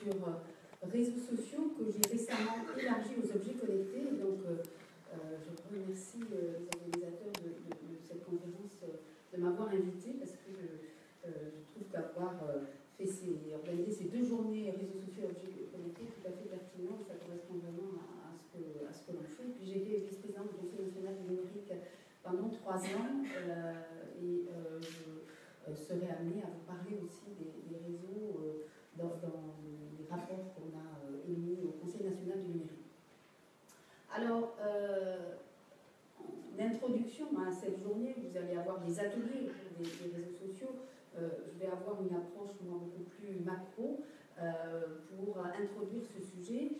sur réseaux sociaux que j'ai récemment élargi aux objets connectés. Donc, je remercie les organisateurs de cette conférence de m'avoir invité parce que je trouve qu'avoir organisé ces 2 journées réseaux sociaux et objets connectés tout à fait pertinent, ça correspond vraiment à ce que l'on fait. Puis j'ai été vice-présidente du Conseil national du numérique pendant 3 ans et je serai amenée à vous parler aussi des réseaux dans les rapports qu'on a émis au Conseil national du numérique. Alors, en introduction à cette journée, vous allez avoir des ateliers des réseaux sociaux. Je vais avoir une approche beaucoup plus macro pour introduire ce sujet.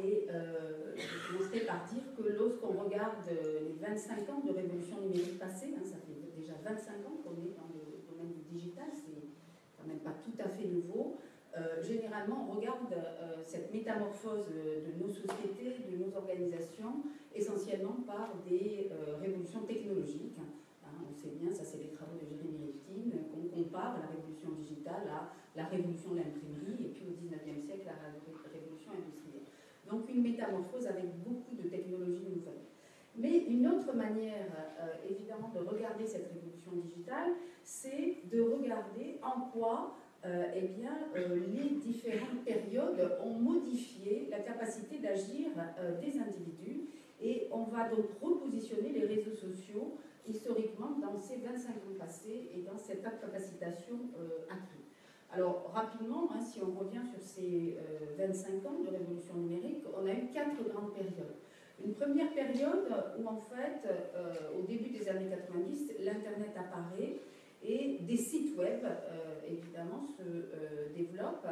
Et je commencerai par dire que lorsqu'on regarde les 25 ans de révolution numérique passée, ça fait déjà 25 ans qu'on est dans le domaine du digital, c'est quand même pas tout à fait nouveau. Généralement, on regarde cette métamorphose de nos sociétés, de nos organisations, essentiellement par des révolutions technologiques. On sait bien, ça c'est les travaux de Jérémy Rifkin, qu'on compare la révolution digitale à la révolution de l'imprimerie et puis au 19e siècle à la révolution industrielle. Donc une métamorphose avec beaucoup de technologies nouvelles. Mais une autre manière, évidemment, de regarder cette révolution digitale, c'est de regarder en quoi les différentes périodes ont modifié la capacité d'agir des individus. Et on va donc repositionner les réseaux sociaux historiquement dans ces 25 ans passés et dans cette capacitation accrue. Alors, rapidement, si on revient sur ces 25 ans de révolution numérique, on a eu 4 grandes périodes. Une première période où, en fait, au début des années 90, l'Internet apparaît et des sites web, évidemment, se développent.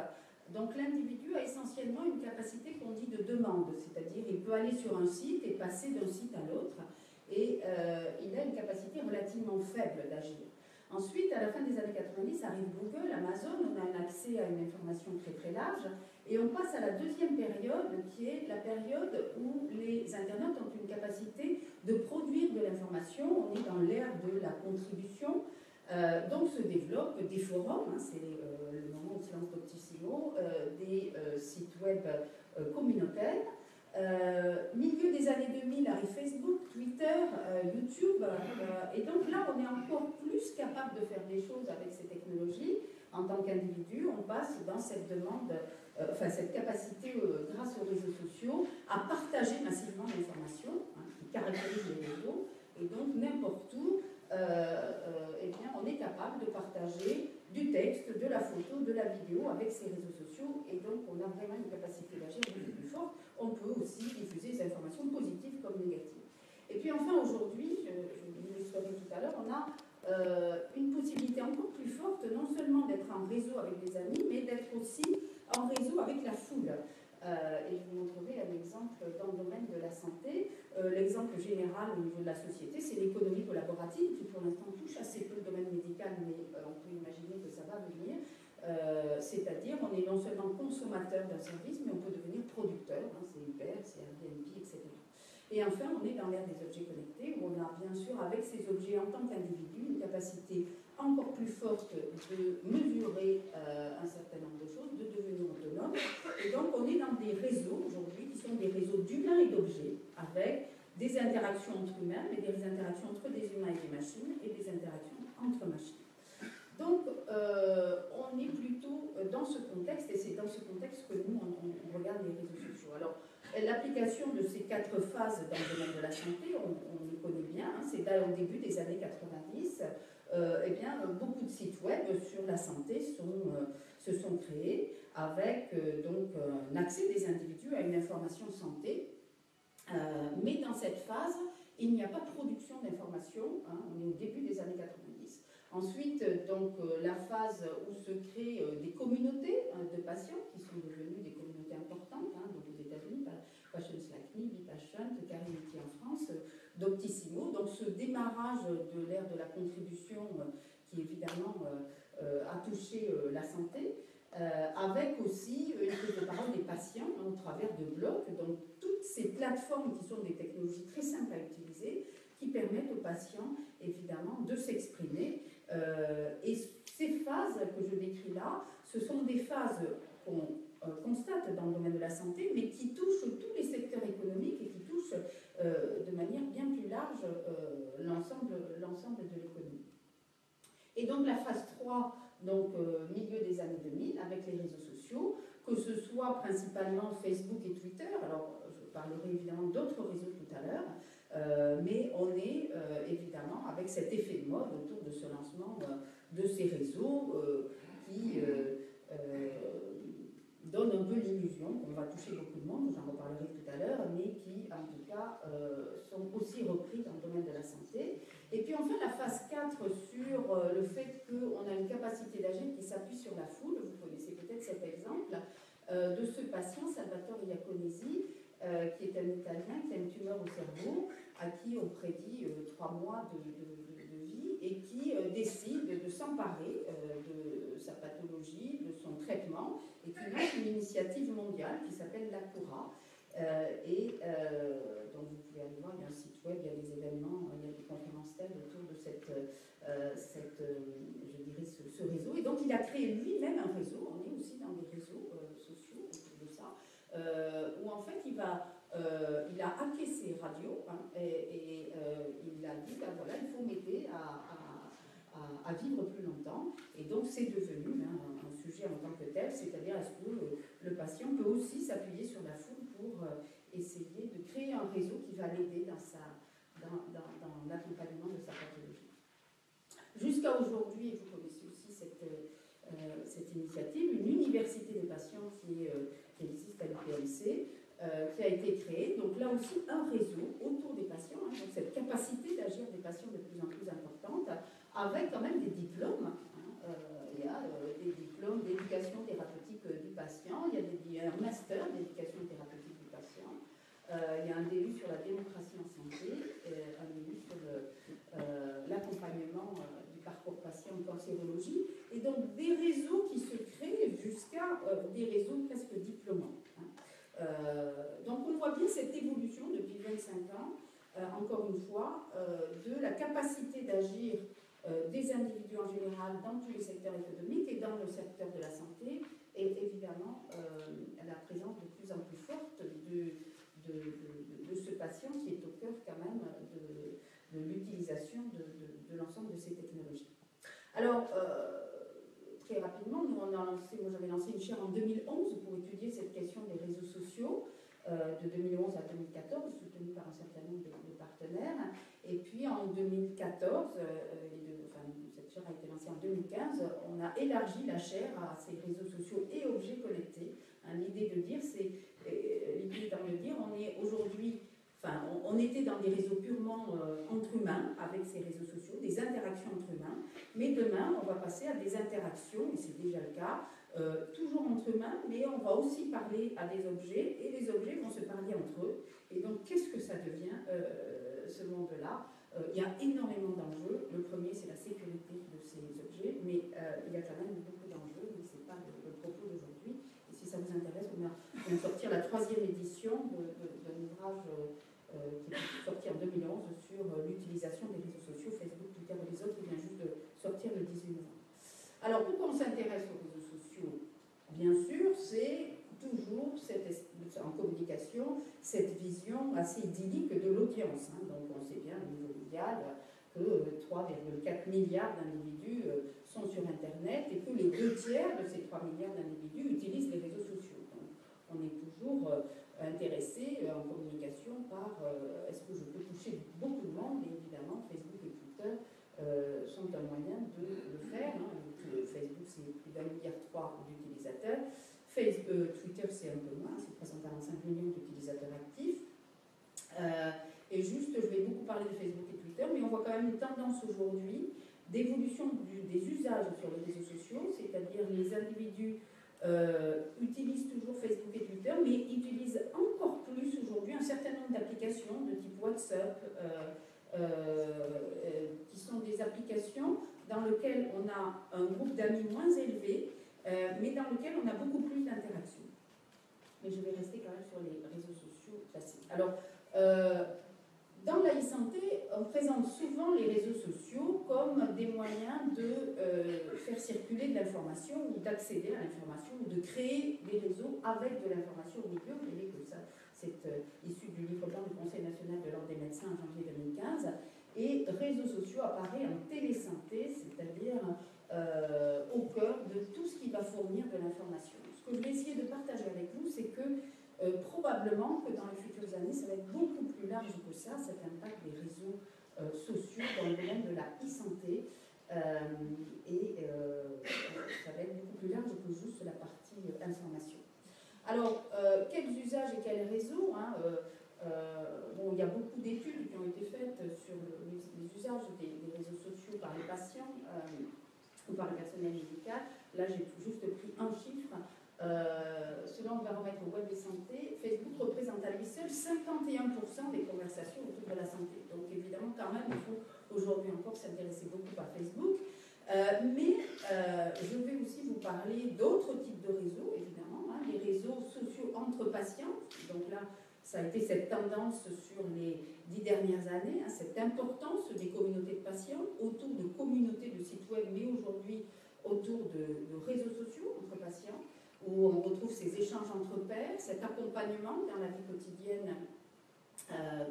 Donc, l'individu a essentiellement une capacité qu'on dit de demande, c'est-à-dire il peut aller sur un site et passer d'un site à l'autre, et il a une capacité relativement faible d'agir. Ensuite, à la fin des années 90, arrive Google, Amazon, on a un accès à une information très très large, et on passe à la deuxième période, qui est la période où les internautes ont une capacité de produire de l'information. On est dans l'ère de la contribution, donc se développent des forums, c'est le moment où se lance Doctissimo, des sites web communautaires. Milieu des années 2000 arrive Facebook, Twitter, YouTube, et donc là on est encore plus capable de faire des choses avec ces technologies. En tant qu'individu, on passe dans cette demande, cette capacité grâce aux réseaux sociaux à partager massivement l'information, qui caractérise les réseaux, et donc n'importe où, on est capable de partager du texte, de la photo, de la vidéo avec ces réseaux sociaux, et donc on a vraiment une capacité d'agir beaucoup plus forte. On peut aussi diffuser des informations positives comme négatives. Et puis enfin aujourd'hui, je vous l'illustrerai tout à l'heure, on a une possibilité encore plus forte, non seulement d'être en réseau avec des amis, mais d'être aussi en réseau avec la foule. Et je vous montrerai un exemple dans le domaine de la santé. L'exemple général au niveau de la société, c'est l'économie collaborative, qui pour l'instant touche assez peu le domaine médical, mais on peut imaginer que ça va venir. C'est-à-dire, on est non seulement consommateur d'un service, mais on peut devenir producteur, c'est Uber, c'est Airbnb, etc. Et enfin, on est dans l'ère des objets connectés, où on a bien sûr, avec ces objets en tant qu'individu, une capacité encore plus forte de mesurer un certain nombre de choses, de devenir autonome. Et donc, on est dans des réseaux aujourd'hui qui sont des réseaux d'humains et d'objets, avec des interactions entre humains, mais des interactions entre des humains et des machines, et des interactions entre machines. Donc, on est plutôt dans ce contexte, et c'est dans ce contexte que nous, on regarde les réseaux sociaux. Alors, l'application de ces 4 phases dans le domaine de la santé, on le connaît bien, c'est au début des années 90, beaucoup de sites web sur la santé se sont créés avec donc un accès des individus à une information santé. Mais dans cette phase, il n'y a pas de production d'informations, on est au début des années 90. Ensuite, donc, la phase où se créent des communautés de patients qui sont devenues des communautés importantes, donc aux États-Unis, Patients Like Me, BePatient, Carinity en France, Doctissimo. Donc, ce démarrage de l'ère de la contribution qui évidemment a touché la santé, avec aussi une prise de parole des patients au travers de blogs, donc toutes ces plateformes qui sont des technologies très simples à utiliser, qui permettent aux patients, évidemment, de s'exprimer. Et ces phases que je décris là, ce sont des phases qu'on constate dans le domaine de la santé, mais qui touche tous les secteurs économiques et qui touche de manière bien plus large l'ensemble de l'économie. Et donc la phase 3, donc milieu des années 2000, avec les réseaux sociaux, que ce soit principalement Facebook et Twitter, alors je parlerai évidemment d'autres réseaux tout à l'heure, mais on est évidemment avec cet effet de mode autour de ce lancement de ces réseaux qui donne un peu l'illusion qu'on va toucher beaucoup de monde, j'en reparlerai tout à l'heure, mais qui en tout cas sont aussi repris dans le domaine de la santé. Et puis enfin la phase 4 sur le fait qu'on a une capacité d'agir qui s'appuie sur la foule, vous connaissez peut-être cet exemple, de ce patient Salvatore Iaconesi, qui est un Italien qui a une tumeur au cerveau, à qui on prédit 3 mois de vie et qui décide de s'emparer de sa pathologie, de son traitement, et qui lance une initiative mondiale qui s'appelle La Cura. Donc vous pouvez aller voir, il y a un site web, il y a des événements, il y a des conférences TED autour de ce réseau. Et donc il a créé lui-même un réseau, on est aussi dans des réseaux sociaux autour de ça, où en fait il a hacké ses radios et il a dit, ben voilà, il faut m'aider à vivre plus longtemps. Et donc c'est devenu un sujet en tant que tel, c'est-à-dire est-ce que le patient peut aussi s'appuyer sur la foule pour essayer de créer un réseau qui va l'aider dans l'accompagnement de sa pathologie. Jusqu'à aujourd'hui, et vous connaissez aussi cette initiative, une université des patients qui existe à l'UPMC, qui a été créée. Donc là aussi, un réseau autour des patients, donc cette capacité d'agir des patients de plus en plus importante, avec quand même des diplômes. Il y a des diplômes d'éducation thérapeutique du patient, il y a un master d'éducation thérapeutique du patient, il y a un DU sur la démocratie en santé, un DU sur l'accompagnement du parcours patient en cancérologie, et donc des réseaux qui se créent jusqu'à des réseaux presque diplômants. Donc on voit bien cette évolution depuis 25 ans, encore une fois, de la capacité d'agir des individus en général dans tous les secteurs économiques et dans le secteur de la santé, et évidemment la présence de plus en plus forte de ce patient qui est au cœur quand même de l'utilisation de l'ensemble de ces technologies. Alors, très rapidement, moi j'avais lancé une chaire en 2011 pour étudier cette question des réseaux sociaux, de 2011 à 2014, soutenue par un certain nombre de partenaires. Et puis en 2014, cette chaire a été lancée en 2015, on a élargi la chaire à ces réseaux sociaux et objets connectés. L'idée étant de dire, on est aujourd'hui, on était dans des réseaux purement entre humains, avec ces réseaux sociaux, des interactions entre humains, mais demain, on va passer à des interactions, et c'est déjà le cas, toujours entre humains, mais on va aussi parler à des objets, et les objets vont se parler entre eux. Et donc, qu'est-ce que ça devient, ce monde-là? Il y a énormément d'enjeux. Le premier, c'est la sécurité de ces objets, mais il y a quand même beaucoup d'enjeux, mais ce n'est pas le propos d'aujourd'hui. Et si ça vous intéresse, on va sortir la 3e édition d'un ouvrage qui est sorti en 2011 sur l'utilisation des réseaux sociaux, Facebook, Twitter et les autres, qui vient juste de sortir le 18 novembre. Alors, pourquoi on s'intéresse aux réseaux sociaux? Bien sûr, c'est toujours en communication cette vision assez idyllique de l'audience. Donc, on sait bien au niveau mondial que 3,4 milliards d'individus sont sur Internet et que les 2 tiers de ces 3 milliards d'individus utilisent les réseaux sociaux. Donc, on est toujours intéressé en communication par est-ce que je peux toucher beaucoup de monde, et évidemment Facebook et Twitter sont un moyen de le faire. Facebook, c'est plus d'1,3 milliard d'utilisateurs. Twitter, c'est un peu moins, c'est 345 millions d'utilisateurs actifs. Et juste, je vais beaucoup parler de Facebook et Twitter, mais on voit quand même une tendance aujourd'hui d'évolution des usages sur les réseaux sociaux, c'est-à-dire les individus utilisent toujours Facebook et Twitter, mais utilisent encore plus aujourd'hui un certain nombre d'applications de type WhatsApp, qui sont des applications dans lesquelles on a un groupe d'amis moins élevé, mais dans lequel on a beaucoup plus d'interactions. Mais je vais rester quand même sur les réseaux sociaux classiques. Alors, dans la e-santé, on présente souvent les réseaux sociaux comme des moyens de faire circuler de l'information ou d'accéder à l'information ou de créer des réseaux avec de l'information au milieu. Vous voyez que ça, c'est issu du livre blanc du Conseil national de l'ordre des médecins en janvier 2015. Et réseaux sociaux apparaît en télésanté, c'est-à-dire au cœur de tout ce qui va fournir de l'information. Ce que je vais essayer de partager avec vous, c'est que probablement que dans les futures années, ça va être beaucoup plus large que ça, cet impact des réseaux sociaux dans le domaine de la e-santé. Et ça va être beaucoup plus large que juste la partie information. Alors, quels usages et quels réseaux, hein, bon, il y a beaucoup d'études qui ont été faites sur les usages des réseaux sociaux par les patients ou par le personnel médical. Là, j'ai juste pris un chiffre. Selon le baromètre web et santé, Facebook représente à lui seul 51% des conversations autour de la santé. Donc évidemment, quand même, il faut aujourd'hui encore s'intéresser beaucoup à Facebook. Mais je vais aussi vous parler d'autres types de réseaux, évidemment, hein, les réseaux sociaux entre patients. Donc là, ça a été cette tendance sur les 10 dernières années, hein, cette importance des communautés de patients autour de communautés de sites web, mais aujourd'hui autour de réseaux sociaux entre patients, où on retrouve ces échanges entre pairs, cet accompagnement dans la vie quotidienne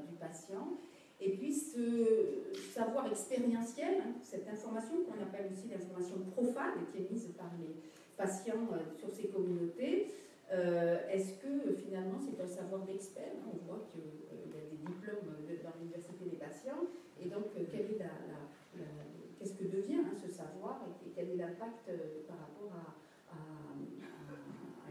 du patient, et puis ce savoir expérientiel, hein, cette information qu'on appelle aussi l'information profane, qui est mise par les patients sur ces communautés. Est-ce que finalement c'est un savoir d'expert? On voit qu'il y a des diplômes dans l'université des patients, et donc qu'est-ce que devient hein, ce savoir, et quel est l'impact par rapport à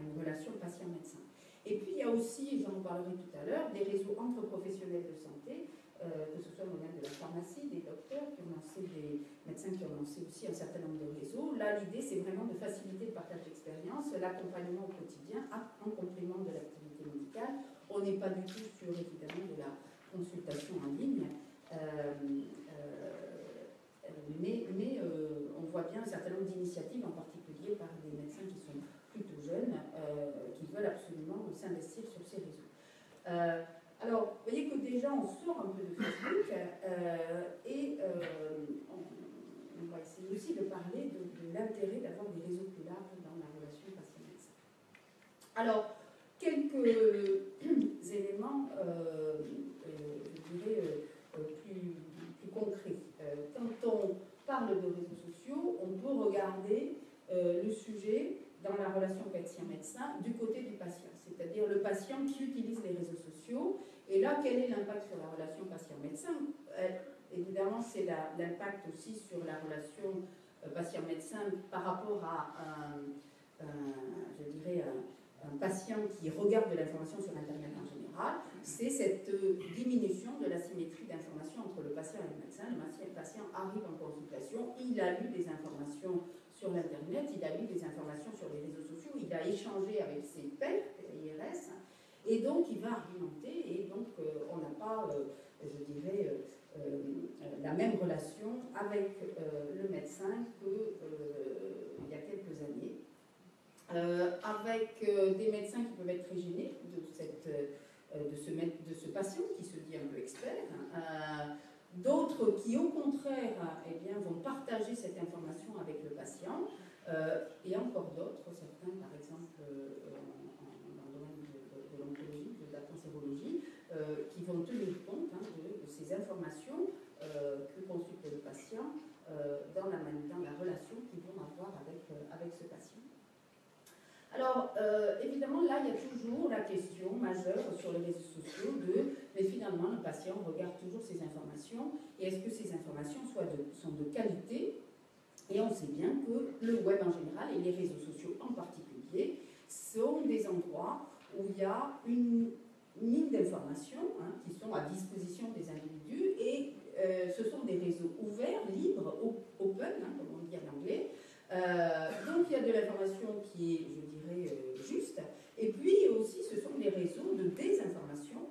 une relation patient-médecin. Et puis il y a aussi, j'en parlerai tout à l'heure, des réseaux entre professionnels de santé, que ce soit au domaine de la pharmacie, des docteurs qui ont lancé, des médecins qui ont lancé aussi un certain nombre de réseaux. Là, l'idée, c'est vraiment de faciliter le partage d'expérience, l'accompagnement au quotidien, en complément de l'activité médicale. On n'est pas du tout sur, évidemment, de la consultation en ligne, mais on voit bien un certain nombre d'initiatives, en particulier par des médecins qui sont plutôt jeunes, qui veulent absolument s'investir sur ces réseaux. Alors, vous voyez que déjà, on sort un peu de Facebook et on va essayer aussi de parler de l'intérêt d'avoir des réseaux plus larges dans la relation patient-médecin. Alors, quelques éléments, je dirais, plus concrets. Quand on parle de réseaux sociaux, on peut regarder le sujet dans la relation patient-médecin du côté du patient, c'est-à-dire le patient qui utilise les réseaux sociaux. Et là, quel est l'impact sur la relation patient-médecin? Évidemment, c'est l'impact aussi sur la relation patient-médecin par rapport à je dirais, un patient qui regarde de l'information sur Internet en général. C'est cette diminution de la symétrie d'information entre le patient et le médecin. Le patient arrive en consultation, il a lu des informations sur l'Internet, il a lu des informations sur les réseaux sociaux, il a échangé avec ses pairs, IRS, et donc il va argumenter, et donc on n'a pas, je dirais, la même relation avec le médecin qu'il y a quelques années. Avec des médecins qui peuvent être très gênés de ce patient qui se dit un peu expert, d'autres qui au contraire eh bien, vont partager cette information avec le patient, et encore d'autres, certains par exemple dans le domaine de l'oncologie, de la cancérologie, qui vont tenir compte de ces informations que consulte le patient dans la relation qu'ils vont avoir avec ce patient. Alors, évidemment, là, il y a toujours la question majeure sur les réseaux sociaux mais finalement, le patient regarde toujours ces informations, et est-ce que ces informations sont de qualité? Et on sait bien que le web en général, et les réseaux sociaux en particulier, sont des endroits où il y a une mine d'informations qui sont à disposition des individus, et ce sont des réseaux ouverts, libres, open, comme on dit en anglais. Donc il y a de l'information qui est, je dirais, juste, et puis aussi ce sont des réseaux de désinformation.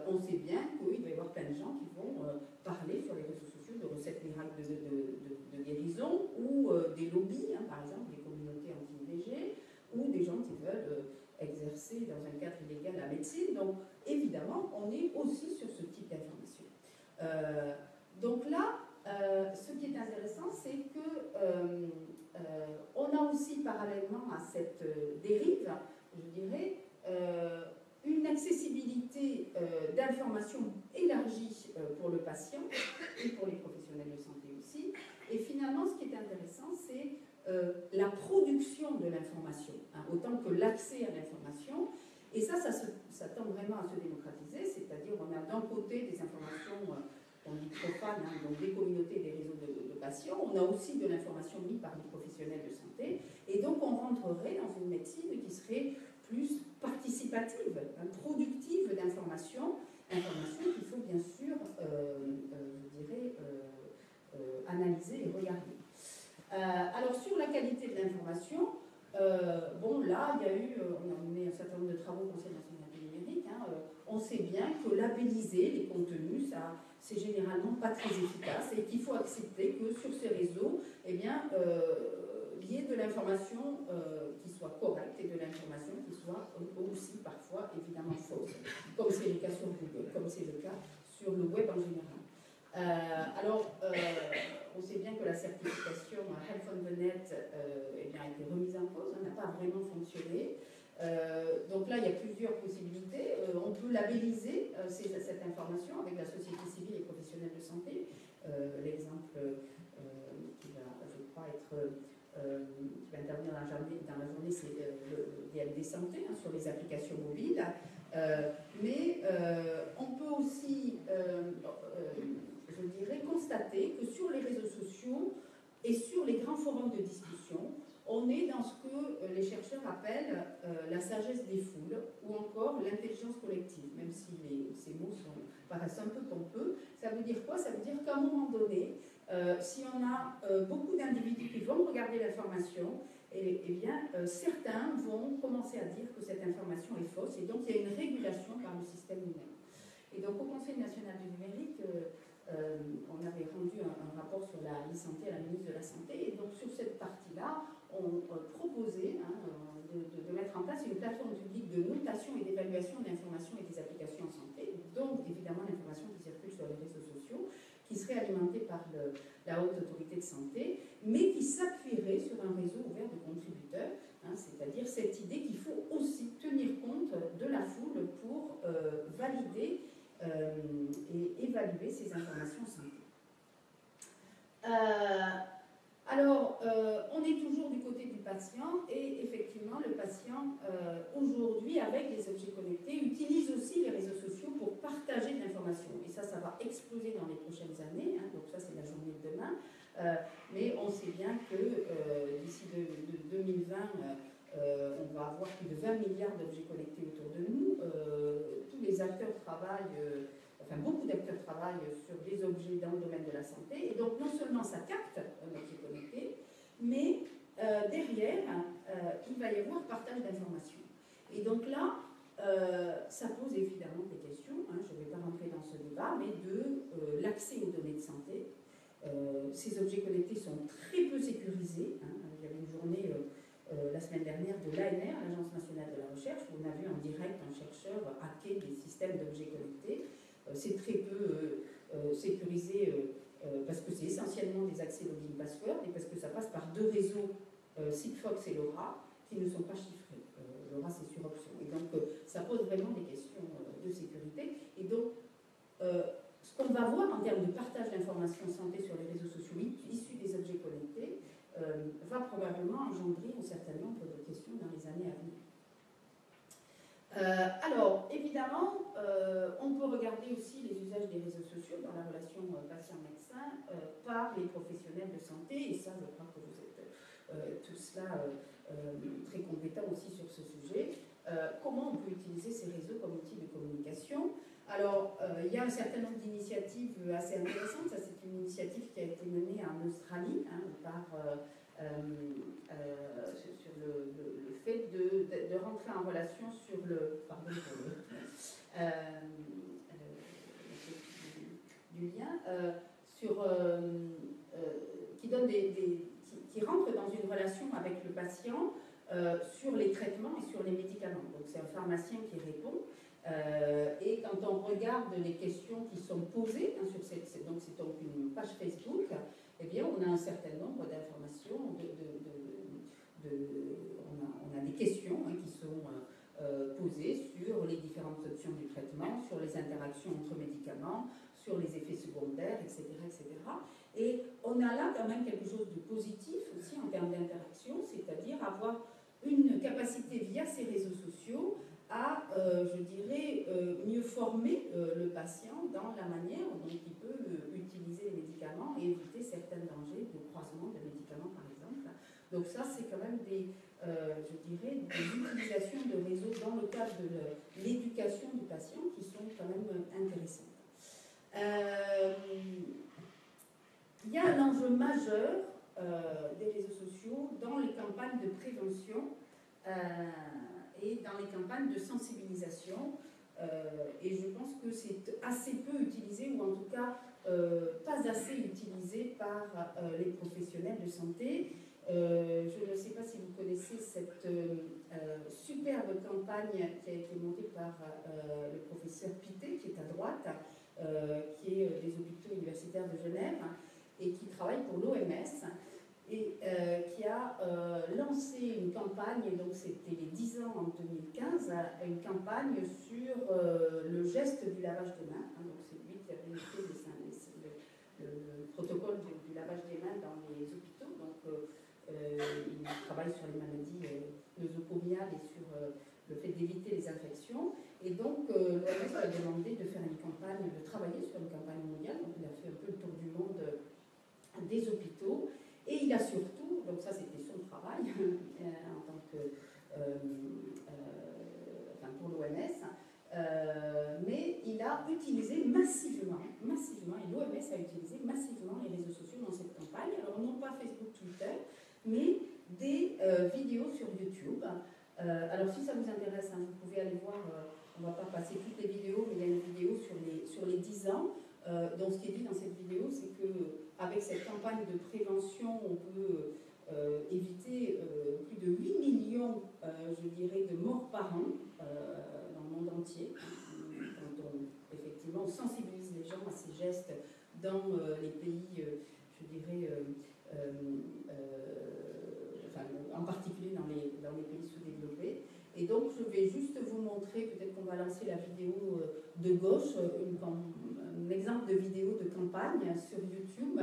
On sait bien qu'il va y avoir plein de gens qui vont parler sur les réseaux sociaux de recettes miracles de guérison, ou des lobbies, par exemple des communautés anti-IVG, ou des gens qui veulent exercer dans un cadre illégal la médecine. Donc évidemment, on est aussi sur ce type d'information. Donc là, ce qui est intéressant, c'est que on a aussi parallèlement à cette dérive, je dirais, une accessibilité d'informations élargie pour le patient et pour les professionnels de santé aussi. Et finalement, ce qui est intéressant, c'est la production de l'information, hein, autant que l'accès à l'information. Et ça tend vraiment à se démocratiser, c'est-à-dire on a d'un côté des informations, on dit profanes, hein, donc des communautés et des réseaux de patients, on a aussi de l'information mise par des professionnels de santé, et donc on rentrerait dans une médecine qui serait plus participative, hein, productive d'informations, informations qu'il faut bien sûr, je dirais, analyser et regarder. Alors sur la qualité de l'information, bon là il y a eu, on a mené un certain nombre de travaux au Conseil national du numérique, hein, on sait bien que labelliser les contenus, ça c'est généralement pas très efficace et qu'il faut accepter que sur ces réseaux, eh bien, il y ait de l'information qui soit correcte et de l'information qui soit aussi parfois évidemment fausse, comme c'est le cas sur Google, comme c'est le cas sur le web en général. On sait bien que la certification Health on the Net eh bien, a été remise en cause, n'a pas vraiment fonctionné. Donc là, il y a plusieurs possibilités. On peut labelliser cette information avec la société civile et professionnelle de santé. L'exemple qui va, je crois, qui va intervenir dans la journée, c'est le DLD Santé, hein, sur les applications mobiles. Mais on peut aussi, je dirais, constater que sur les réseaux sociaux et sur les grands forums de discussion, on est dans ce que les chercheurs appellent la sagesse des foules ou encore l'intelligence collective, même si ces mots paraissent un peu pompeux. Ça veut dire quoi? Ça veut dire qu'à un moment donné, si on a beaucoup d'individus qui vont regarder l'information, eh bien, certains vont commencer à dire que cette information est fausse, et donc il y a une régulation par le système numérique. Et donc au Conseil national du numérique, on avait rendu un rapport sur la e-santé à la ministre de la Santé, et donc sur cette partie-là, on proposait de mettre en place une plateforme publique de notation et d'évaluation d'informations et des applications en santé, donc évidemment l'information qui circule sur les réseaux sociaux, qui serait alimentée par la Haute Autorité de Santé, mais qui s'appuierait sur un réseau ouvert de contributeurs, hein, c'est-à-dire cette idée qu'il faut aussi tenir compte de la foule pour valider et évaluer ces informations santé. On est toujours du côté du patient, et effectivement, le patient, aujourd'hui, avec les objets connectés, utilise aussi les réseaux sociaux pour partager de l'information. Et ça va exploser dans les prochaines années, hein, donc ça, c'est la journée de demain. Mais on sait bien que d'ici 2020, on va avoir plus de 20 milliards d'objets connectés autour de nous. Tous les acteurs travaillent, beaucoup d'acteurs travaillent sur des objets dans le domaine de la santé. Et donc, non seulement ça capte un objet connecté, mais derrière, il va y avoir partage d'informations. Et donc là, ça pose évidemment des questions, hein, je ne vais pas rentrer dans ce débat, mais de l'accès aux données de santé. Ces objets connectés sont très peu sécurisés. Hein. Il y avait une journée la semaine dernière de l'ANR, l'Agence nationale de la recherche, où on a vu en direct un chercheur hacker des systèmes d'objets connectés. C'est très peu sécurisé parce que c'est essentiellement des accès login password et parce que ça passe par deux réseaux, Sigfox et LoRa, qui ne sont pas chiffrés. LoRa, c'est sur option. Et donc, ça pose vraiment des questions de sécurité. Et donc, ce qu'on va voir en termes de partage d'informations santé sur les réseaux sociaux issus des objets connectés va probablement engendrer un certain nombre de questions dans les années à venir. Alors, évidemment, on peut regarder aussi les usages des réseaux sociaux dans la relation patient-médecin par les professionnels de santé, et ça, je crois que vous êtes tous là très compétents aussi sur ce sujet. Comment on peut utiliser ces réseaux comme outil de communication? Alors, il y a un certain nombre d'initiatives assez intéressantes. Ça, c'est une initiative qui a été menée en Australie, hein, par... sur le fait de rentrer en relation sur le... Pardon pour du lien, qui donne qui rentre dans une relation avec le patient sur les traitements et sur les médicaments. Donc c'est un pharmacien qui répond. Et quand on regarde les questions qui sont posées sur donc c'est donc une page Facebook, eh bien on a un certain nombre d'informations, on a des questions qui sont posées sur les différentes options du traitement, sur les interactions entre médicaments, sur les effets secondaires, etc., etc. Et on a là quand même quelque chose de positif aussi en termes d'interaction, c'est-à-dire avoir une capacité via ces réseaux sociaux à, je dirais, mieux former le patient dans la manière dont il peut utiliser les médicaments et éviter certains dangers de croisement de médicaments, par exemple. Donc ça, c'est quand même je dirais, des utilisations de réseaux dans le cadre de l'éducation du patient qui sont quand même intéressantes. Il y a un enjeu majeur des réseaux sociaux dans les campagnes de prévention et dans les campagnes de sensibilisation. Et je pense que c'est assez peu utilisé, ou en tout cas pas assez utilisé par les professionnels de santé. Je ne sais pas si vous connaissez cette superbe campagne qui a été montée par le professeur Pité, qui est à droite, qui est des hôpitaux universitaires de Genève, et qui travaille pour l'OMS, et qui a lancé une campagne, donc c'était les 10 ans en 2015, une campagne sur le geste du lavage des mains. Donc c'est lui qui avait fait le protocole du lavage des mains dans les hôpitaux. Donc il travaille sur les maladies nosocomiales et sur le fait d'éviter les infections. Et donc l'OMS a demandé de faire une campagne, de travailler sur une campagne mondiale. Donc il a fait un peu le tour du monde des hôpitaux. Et il a surtout, donc ça c'était son travail en tant que, pour l'OMS, mais il a utilisé massivement, et l'OMS a utilisé massivement les réseaux sociaux dans cette campagne. Alors non pas Facebook, Twitter, mais des vidéos sur YouTube. Alors si ça vous intéresse, vous pouvez aller voir, on ne va pas passer toutes les vidéos, mais il y a une vidéo sur les 10 ans. Donc ce qui est dit dans cette vidéo, c'est qu'avec cette campagne de prévention, on peut éviter plus de 8 millions, je dirais, de morts par an dans le monde entier, quand on, effectivement, sensibilise les gens à ces gestes dans les pays, je dirais, en particulier dans les pays sous-développés. Et donc, je vais juste vous montrer, peut-être qu'on va lancer la vidéo de gauche, un exemple de vidéo de campagne sur YouTube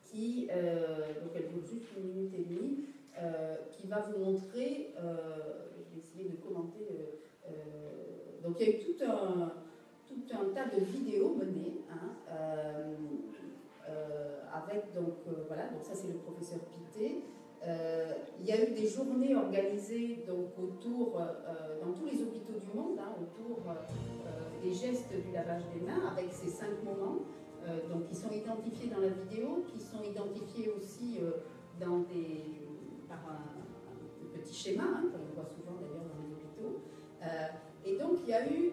qui, donc elle dure juste 1 minute et demie, qui va vous montrer, je vais essayer de commenter, donc il y a eu tout un tas de vidéos menées, avec donc, voilà, donc ça c'est le professeur Pité. Il y a eu des journées organisées donc, autour, dans tous les hôpitaux du monde, autour des gestes du lavage des mains, avec ces 5 moments, donc, qui sont identifiés dans la vidéo, qui sont identifiés aussi par un petit schéma, qu'on voit souvent d'ailleurs dans les hôpitaux. Et donc, il y a eu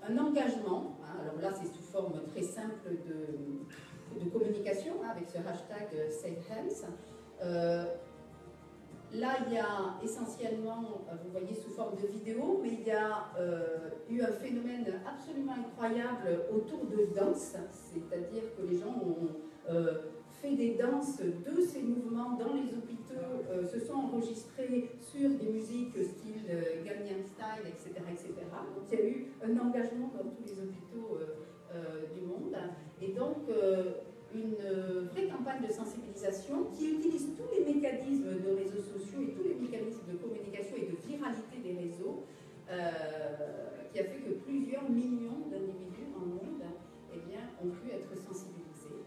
un engagement, alors là c'est sous forme très simple de communication, avec ce hashtag Save Hands. Là, il y a essentiellement, vous voyez sous forme de vidéo, mais il y a eu un phénomène absolument incroyable autour de danse, c'est-à-dire que les gens ont fait des danses de ces mouvements dans les hôpitaux, se sont enregistrés sur des musiques style Gangnam Style, etc., etc. Donc il y a eu un engagement dans tous les hôpitaux du monde. Et donc, une vraie campagne de sensibilisation qui utilise tous les mécanismes de réseaux sociaux et tous les mécanismes de communication et de viralité des réseaux, qui a fait que plusieurs millions d'individus dans le monde ont pu être sensibilisés.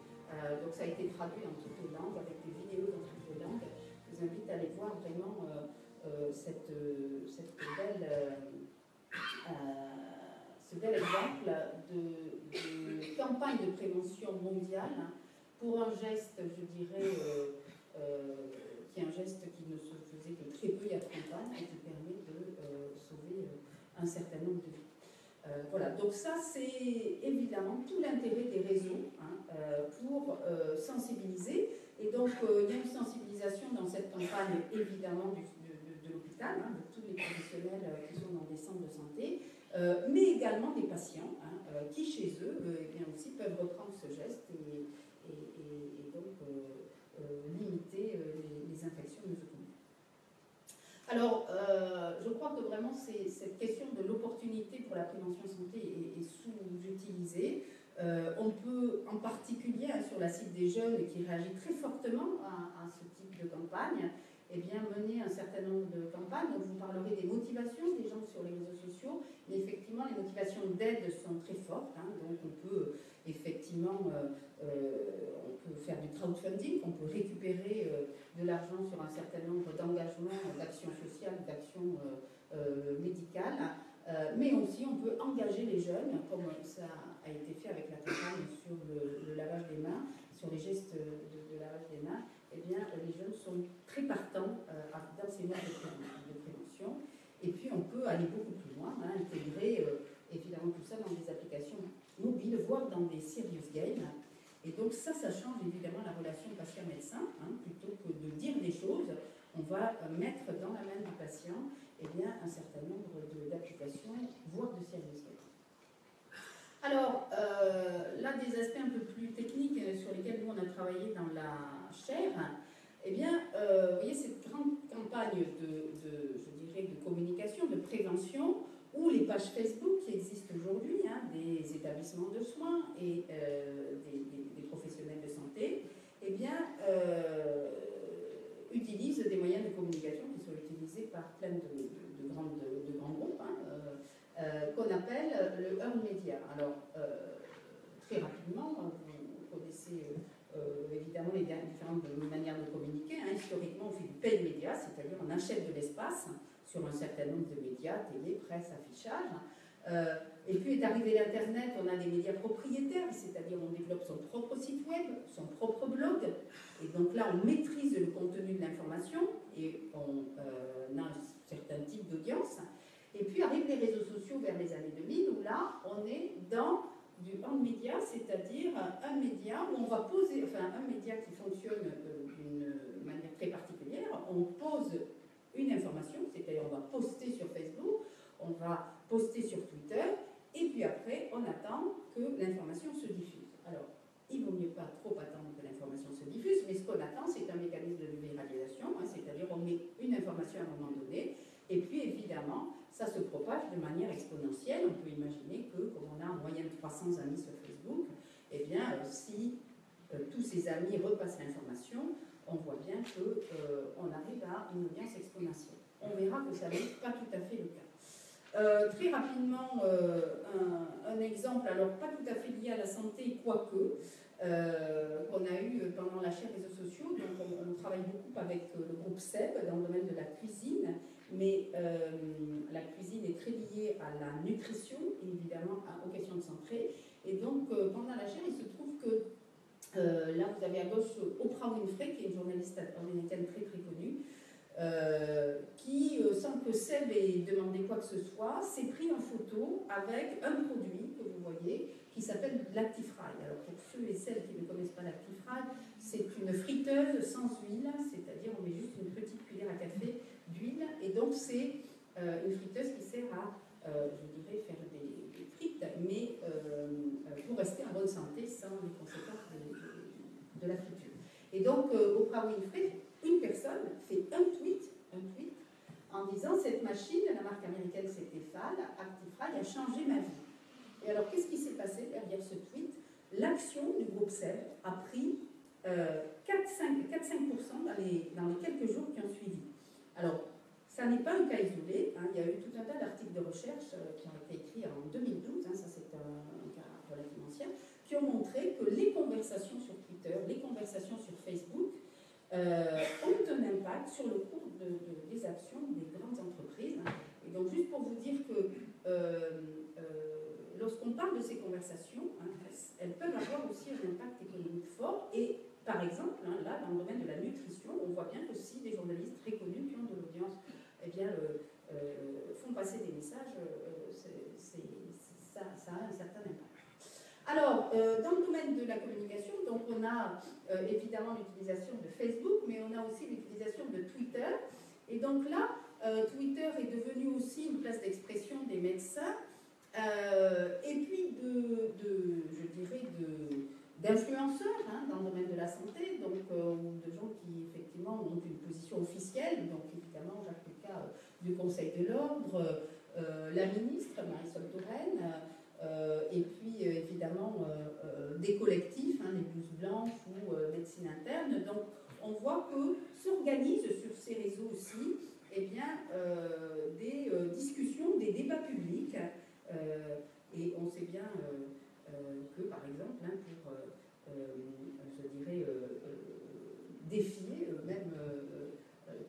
Donc ça a été traduit dans toutes les langues, avec des vidéos dans toutes les langues. Je vous invite à aller voir vraiment ce bel exemple de campagne de prévention mondiale pour un geste, je dirais, qui est un geste qui ne se faisait que très peu il y a 30 ans et qui permet de sauver un certain nombre de vies. Voilà, donc ça c'est évidemment tout l'intérêt des réseaux pour sensibiliser. Et donc il y a une sensibilisation dans cette campagne évidemment de l'hôpital, de tous les professionnels qui sont dans des centres de santé. mais également des patients qui, chez eux, eh bien aussi peuvent reprendre ce geste et donc limiter les infections nosocomiales. Alors, je crois que vraiment cette question de l'opportunité pour la prévention santé est sous-utilisée. On peut, en particulier sur la cible des jeunes qui réagit très fortement à ce type de campagne, eh bien, mener un certain nombre de campagnes. Donc, vous parlerez des motivations des gens sur les réseaux sociaux, mais effectivement, les motivations d'aide sont très fortes. Donc, on peut effectivement on peut faire du crowdfunding, on peut récupérer de l'argent sur un certain nombre d'engagements, d'actions sociales, d'actions médicales. Mais aussi, on peut engager les jeunes, comme ça a été fait avec la campagne sur le lavage des mains, sur les gestes de lavage des mains. Eh bien, les jeunes sont très partants dans ces modes de prévention. Et puis, on peut aller beaucoup plus loin, intégrer évidemment tout ça dans des applications mobiles, voire dans des serious games. Et donc, ça change évidemment la relation patient-médecin. Plutôt que de dire des choses, on va mettre dans la main du patient un certain nombre d'applications, voire de serious games. Alors, là, des aspects un peu plus techniques sur lesquels nous, on a travaillé dans la chaire, vous voyez, cette grande campagne je dirais, de communication, de prévention, ou les pages Facebook qui existent aujourd'hui, des établissements de soins et des professionnels de santé, utilisent des moyens de communication qui sont utilisés par plein de grands groupes, qu'on appelle le earned media. Alors, très rapidement, vous connaissez évidemment les différentes manières de communiquer. Historiquement, on fait du paid media, c'est-à-dire on achète de l'espace sur un certain nombre de médias, télé, presse, affichage. Et puis est arrivé l'Internet, on a des médias propriétaires, c'est-à-dire on développe son propre site web, son propre blog. Et donc là, on maîtrise le contenu de l'information et on a un certain type d'audience. Et puis arrivent les réseaux sociaux vers les années 2000, où là, on est dans du earned media, c'est-à-dire un média où on va poser, un média qui fonctionne d'une manière très particulière. On pose une information, c'est-à-dire on va poster sur Facebook, on va poster sur Twitter, et puis après, on attend que l'information se diffuse. Alors, il ne vaut mieux pas trop attendre que l'information se diffuse, mais ce qu'on attend, c'est un mécanisme de viralisation, c'est-à-dire on met une information à un moment donné, et puis évidemment, ça se propage de manière exponentielle. On peut imaginer que, comme on a en moyenne 300 amis sur Facebook, si tous ces amis repassent l'information, on voit bien qu'on arrive à une audience exponentielle. On verra que ça n'est pas tout à fait le cas. Très rapidement, un exemple, alors pas tout à fait lié à la santé, quoique, qu'on a eu pendant la chaire réseaux sociaux. Donc on travaille beaucoup avec le groupe SEB dans le domaine de la cuisine, mais la cuisine est très liée à la nutrition et évidemment aux questions de santé. Et donc pendant la chaire, il se trouve que là vous avez à gauche Oprah Winfrey, qui est une journaliste américaine très très connue, qui, sans que Seb ait demandé quoi que ce soit, s'est pris en photo avec un produit que vous voyez qui s'appelle l'Actifry. Alors pour ceux et celles qui ne connaissent pas l'Actifry, c'est une friteuse sans huile, c'est-à-dire on met juste une petite cuillère à café d'huile, et donc c'est une friteuse qui sert à, je dirais, faire des frites, mais pour rester en bonne santé sans les conséquences de la friture. Et donc Oprah Winfrey, une personne fait un tweet en disant cette machine, la marque américaine c'est Tefal, Actifry, a changé ma vie. Et alors qu'est-ce qui s'est passé derrière ce tweet? L'action du groupe SEB a pris 4-5% dans les quelques jours qui ont suivi. Alors, ça n'est pas un cas isolé, il y a eu tout un tas d'articles de recherche qui ont été écrits en 2012, ça c'est un cas relativement ancien, qui ont montré que les conversations sur Twitter, les conversations sur Facebook ont un impact sur le cours des actions des grandes entreprises. Et donc, juste pour vous dire que lorsqu'on parle de ces conversations, elles peuvent avoir aussi un impact économique fort. Et par exemple, là, dans le domaine de la nutrition, on voit bien que si des journalistes très connus qui ont de l'audience font passer des messages, ça a un certain impact. Alors, dans le domaine de la communication, donc on a évidemment l'utilisation de Facebook, mais on a aussi l'utilisation de Twitter. Et donc là, Twitter est devenu aussi une place d'expression des médecins. je dirais, d'influenceurs hein, dans le domaine de la santé, donc de gens qui effectivement ont une position officielle, donc évidemment Jacques Lucas du Conseil de l'Ordre, la ministre Marisol Touraine, et puis évidemment des collectifs, hein, les blouses blanches ou médecine interne. Donc on voit que s'organisent sur ces réseaux aussi eh bien, des discussions, des débats publics, et on sait bien que par exemple, hein, pour je dirais défier même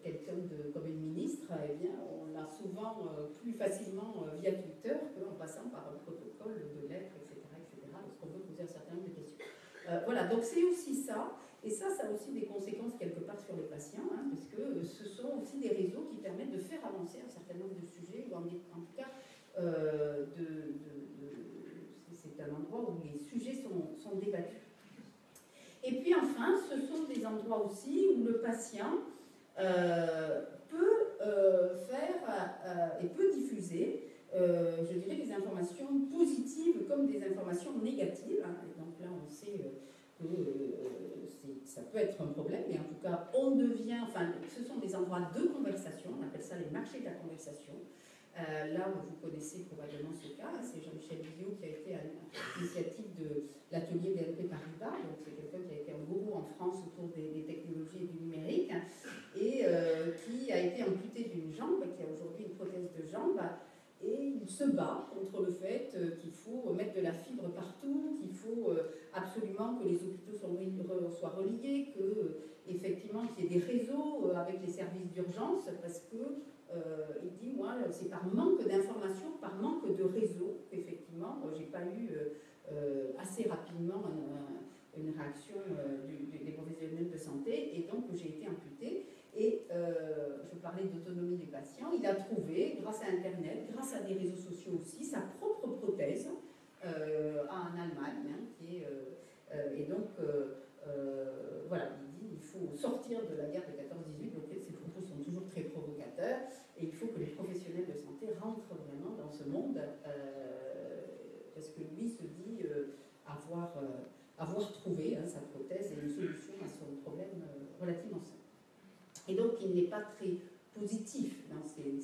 quelqu'un comme une ministre, eh bien, on l'a souvent plus facilement via Twitter qu'en passant par un protocole de lettres, etc., lorsqu'on veut poser un certain nombre de questions. Voilà, donc c'est aussi ça, et ça a aussi des conséquences quelque part sur les patients, hein, parce que ce sont aussi des réseaux qui permettent de faire avancer un certain nombre de sujets, ou en tout cas, c'est un endroit où les sujets sont débattus. Et puis enfin, ce sont des endroits aussi où le patient peut faire et peut diffuser, je dirais, des informations positives comme des informations négatives. Hein. Et donc là, on sait que ça peut être un problème, mais en tout cas, on devient, enfin, ce sont des endroits de conversation, on appelle ça les marchés de la conversation. Là, vous connaissez probablement ce cas, hein, c'est Jean-Michel Billot qui a été à l'initiative de l'atelier BNP Paribas, donc c'est quelqu'un qui a été un gourou en France autour des technologies et du numérique, et qui a été amputé d'une jambe, qui a aujourd'hui une prothèse de jambe, et il se bat contre le fait qu'il faut mettre de la fibre partout, qu'il faut absolument que les hôpitaux soient reliés, effectivement qu'il y ait des réseaux avec les services d'urgence, parce que il dit, moi, c'est par manque d'informations, par manque de réseau, qu'effectivement, j'ai pas eu assez rapidement une réaction des professionnels de santé, et donc j'ai été amputée. Et je parlais d'autonomie du patient, il a trouvé, grâce à Internet, grâce à des réseaux sociaux aussi, sa propre prothèse en Allemagne, hein, qui est, et donc voilà, il dit il faut sortir de la guerre de 14-18, donc ces propos sont toujours très provocateurs, et il faut que les professionnels de santé rentrent vraiment dans ce monde, parce que lui se dit avoir trouvé hein, sa prothèse et une solution à son problème relativement simple. Et donc il n'est pas très positif dans ces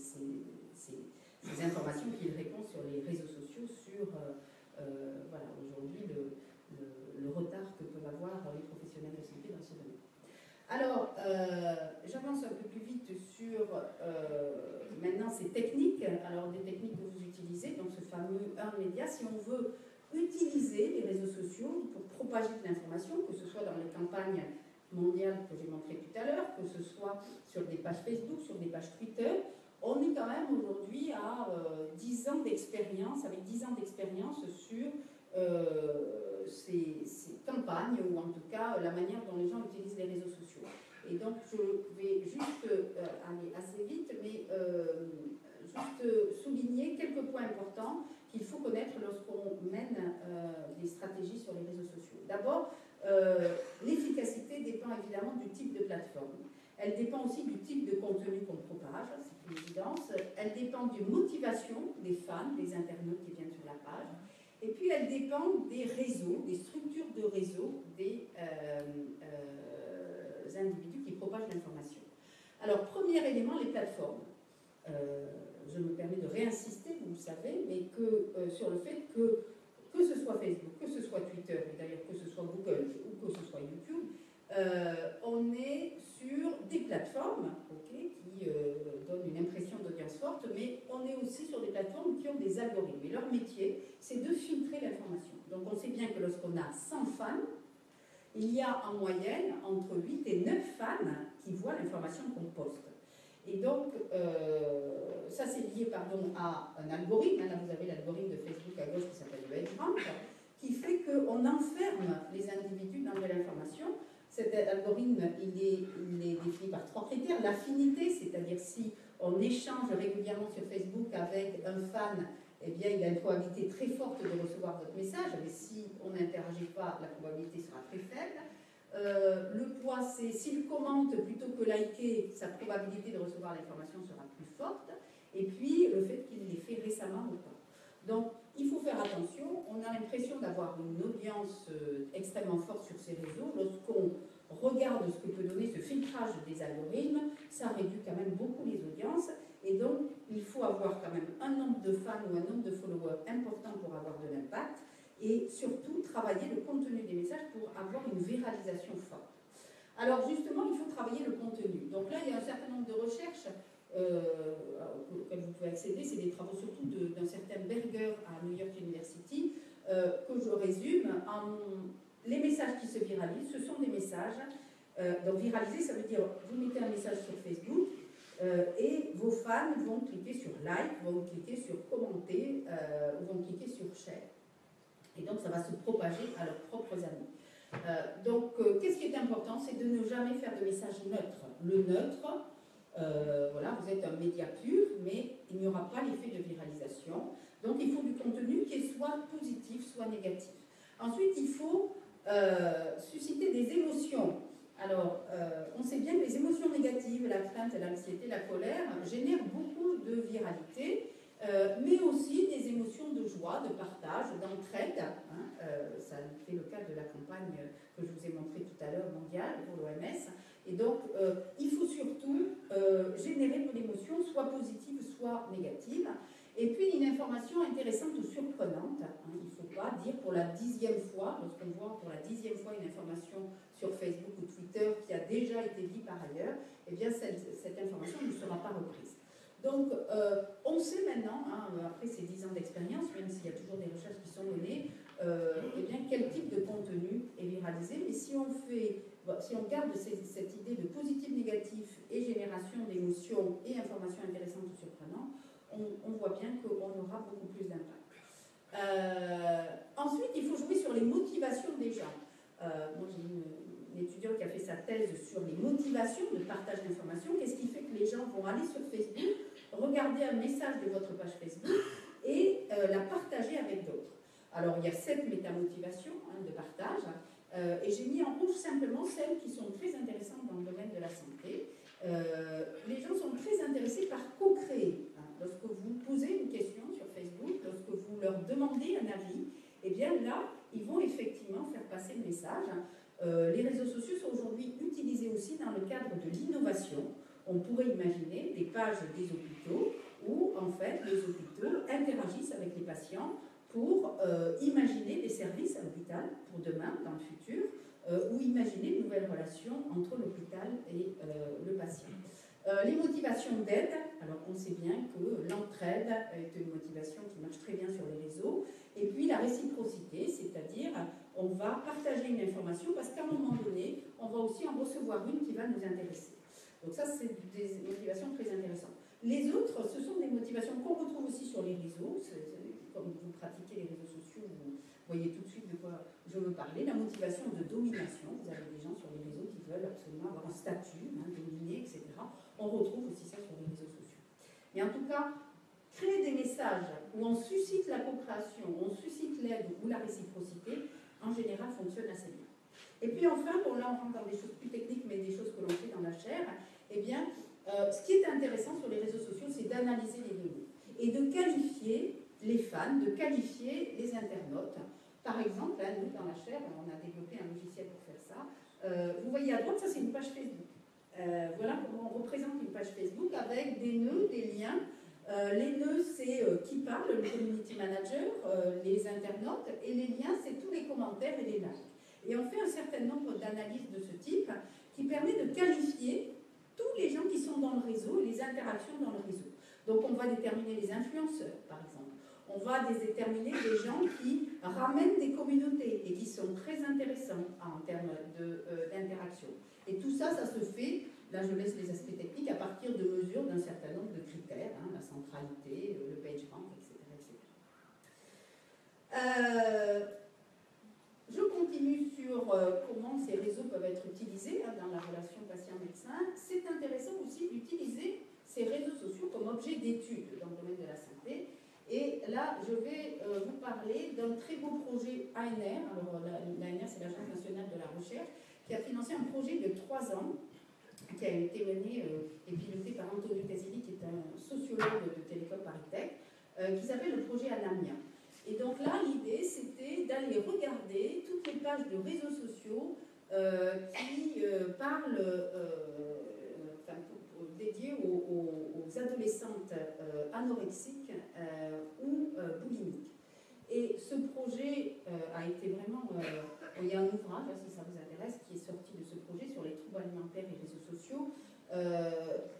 informations qu'il répond sur les réseaux sociaux sur voilà, aujourd'hui le retard que peuvent avoir les professionnels de santé dans ce domaine. Alors, j'avance un peu plus vite sur maintenant ces techniques, alors des techniques que vous utilisez, donc ce fameux earned media, si on veut utiliser les réseaux sociaux pour propager de l'information, que ce soit dans les campagnes mondiales que j'ai montrées tout à l'heure, que ce soit sur des pages Facebook, sur des pages Twitter, on est quand même aujourd'hui à 10 ans d'expérience, avec 10 ans d'expérience sur ces campagnes, ou en tout cas la manière dont les gens utilisent les réseaux sociaux. Et donc je vais juste aller assez vite, mais juste souligner quelques points importants qu'il faut connaître lorsqu'on mène des stratégies sur les réseaux sociaux. D'abord, l'efficacité dépend évidemment du type de plateforme. Elle dépend aussi du type de contenu qu'on propage, c'est une évidence. Elle dépend des motivations des fans, des internautes qui viennent sur la page. Et puis elle dépend des réseaux, des structures de réseau des individus qui propagent l'information. Alors, premier élément, les plateformes. Je me permets de réinsister, vous le savez, mais sur le fait que ce soit Facebook, que ce soit Twitter, et d'ailleurs que ce soit Google ou que ce soit YouTube, on est sur des plateformes qui donnent une impression d'audience forte, mais on est aussi sur des plateformes qui ont des algorithmes. Et leur métier, c'est de filtrer l'information. Donc on sait bien que lorsqu'on a 100 fans, il y a en moyenne entre 8 et 9 fans qui voient l'information qu'on poste. Et donc, ça c'est lié à un algorithme. Là, vous avez l'algorithme de Facebook à gauche qui s'appelle le EdgeRank, qui fait qu'on enferme les individus dans de l'information. Cet algorithme, il est défini par 3 critères. L'affinité, c'est-à-dire si on échange régulièrement sur Facebook avec un fan, eh bien, il a une probabilité très forte de recevoir votre message, mais si on n'interagit pas, la probabilité sera très faible. Le poids, c'est s'il commente plutôt que liker, sa probabilité de recevoir l'information sera plus forte. Et puis, le fait qu'il l'ait fait récemment ou pas. Donc, il faut faire attention. attention, on a l'impression d'avoir une audience extrêmement forte sur ces réseaux. Lorsqu'on regarde ce que peut donner ce filtrage des algorithmes, ça réduit quand même beaucoup les audiences. Et donc, il faut avoir quand même un nombre de fans ou un nombre de followers important pour avoir de l'impact. Et surtout, travailler le contenu des messages pour avoir une viralisation forte. Alors justement, il faut travailler le contenu. Donc là, il y a un certain nombre de recherches auxquelles vous pouvez accéder. C'est des travaux surtout d'un certain Berger à New York University, que je résume. Les messages qui se viralisent, ce sont des messages. Donc viraliser, ça veut dire, vous mettez un message sur Facebook, et vos fans vont cliquer sur like, vont cliquer sur commenter, ou vont cliquer sur share. Et donc, ça va se propager à leurs propres amis. Donc, qu'est-ce qui est important? C'est de ne jamais faire de message neutre. Le neutre, voilà, vous êtes un média pur, mais il n'y aura pas l'effet de viralisation. Donc, il faut du contenu qui est soit positif, soit négatif. Ensuite, il faut susciter des émotions. Alors, on sait bien que les émotions négatives, la crainte, l'anxiété, la colère, génèrent beaucoup de viralité. Mais aussi des émotions de joie, de partage, d'entraide. Ça fait le cas de la campagne que je vous ai montrée tout à l'heure, mondiale, pour l'OMS. Et donc, il faut surtout générer de l'émotion, soit positive, soit négative. Et puis, une information intéressante ou surprenante. Il ne faut pas dire pour la 10e fois, lorsqu'on voit pour la 10e fois une information sur Facebook ou Twitter qui a déjà été dit par ailleurs, eh bien, cette information ne sera pas reprise. Donc, on sait maintenant, après ces 10 ans d'expérience, même s'il y a toujours des recherches qui sont menées, eh bien, quel type de contenu est viralisé. Mais si on garde cette idée de positif, négatif et génération d'émotions et informations intéressantes ou surprenantes, on voit bien qu'on aura beaucoup plus d'impact. Ensuite, il faut jouer sur les motivations des gens. Moi, j'ai une étudiante qui a fait sa thèse sur les motivations de partage d'informations. Qu'est-ce qui fait que les gens vont aller sur Facebook, regarder un message de votre page Facebook et la partager avec d'autres? Alors, il y a 7 métamotivations de partage, et j'ai mis en rouge simplement celles qui sont très intéressantes dans le domaine de la santé. Les gens sont très intéressés par co-créer. Lorsque vous posez une question sur Facebook, lorsque vous leur demandez un avis, eh bien là, ils vont effectivement faire passer le message. Les réseaux sociaux sont aujourd'hui utilisés aussi dans le cadre de l'innovation. On pourrait imaginer des pages des hôpitaux où, en fait, les hôpitaux interagissent avec les patients pour imaginer des services à l'hôpital pour demain, dans le futur, ou imaginer de nouvelles relations entre l'hôpital et le patient. Les motivations d'aide, alors on sait bien que l'entraide est une motivation qui marche très bien sur les réseaux, et puis la réciprocité, c'est-à-dire on va partager une information parce qu'à un moment donné, on va aussi en recevoir une qui va nous intéresser. Donc ça, c'est des motivations très intéressantes. Les autres, ce sont des motivations qu'on retrouve aussi sur les réseaux. Comme vous pratiquez les réseaux sociaux, vous voyez tout de suite de quoi je veux parler. La motivation de domination. Vous avez des gens sur les réseaux qui veulent absolument avoir un statut, dominer, etc. On retrouve aussi ça sur les réseaux sociaux. Mais en tout cas, créer des messages où on suscite la co-création, où on suscite l'aide ou la réciprocité, en général, fonctionne assez bien. Et puis enfin, bon là on rentre dans des choses plus techniques, mais des choses que l'on fait dans la chair, eh bien, ce qui est intéressant sur les réseaux sociaux, c'est d'analyser les données et de qualifier les fans, de qualifier les internautes. Par exemple, là, nous, dans la chair, on a développé un logiciel pour faire ça. Vous voyez à droite, ça c'est une page Facebook. Voilà comment on représente une page Facebook avec des nœuds, des liens. Les nœuds, c'est qui parle, le community manager, les internautes, et les liens, c'est tous les commentaires et les likes. Et on fait un certain nombre d'analyses de ce type qui permet de qualifier tous les gens qui sont dans le réseau et les interactions dans le réseau. Donc on va déterminer les influenceurs, par exemple. On va déterminer des gens qui ramènent des communautés et qui sont très intéressants en termes d'interaction. Et tout ça, ça se fait, là je laisse les aspects techniques, à partir de mesures d'un certain nombre de critères, la centralité, le page rank, etc. Je continue sur comment ces réseaux peuvent être utilisés dans la relation patient-médecin. C'est intéressant aussi d'utiliser ces réseaux sociaux comme objet d'étude dans le domaine de la santé. Et là, je vais vous parler d'un très beau projet ANR. Alors, l'ANR, c'est l'Agence nationale de la recherche, qui a financé un projet de 3 ans, qui a été mené et piloté par Antonio Casilli, qui est un sociologue de Télécom Paris Tech, qui s'appelle le projet Anamia. Et donc là, l'idée, c'était d'aller regarder toutes les pages de réseaux sociaux qui parlent, dédiées aux adolescentes anorexiques ou boulimiques. Et ce projet a été vraiment... il y a un ouvrage, là, si ça vous intéresse, qui est sorti de ce projet sur les troubles alimentaires et réseaux sociaux,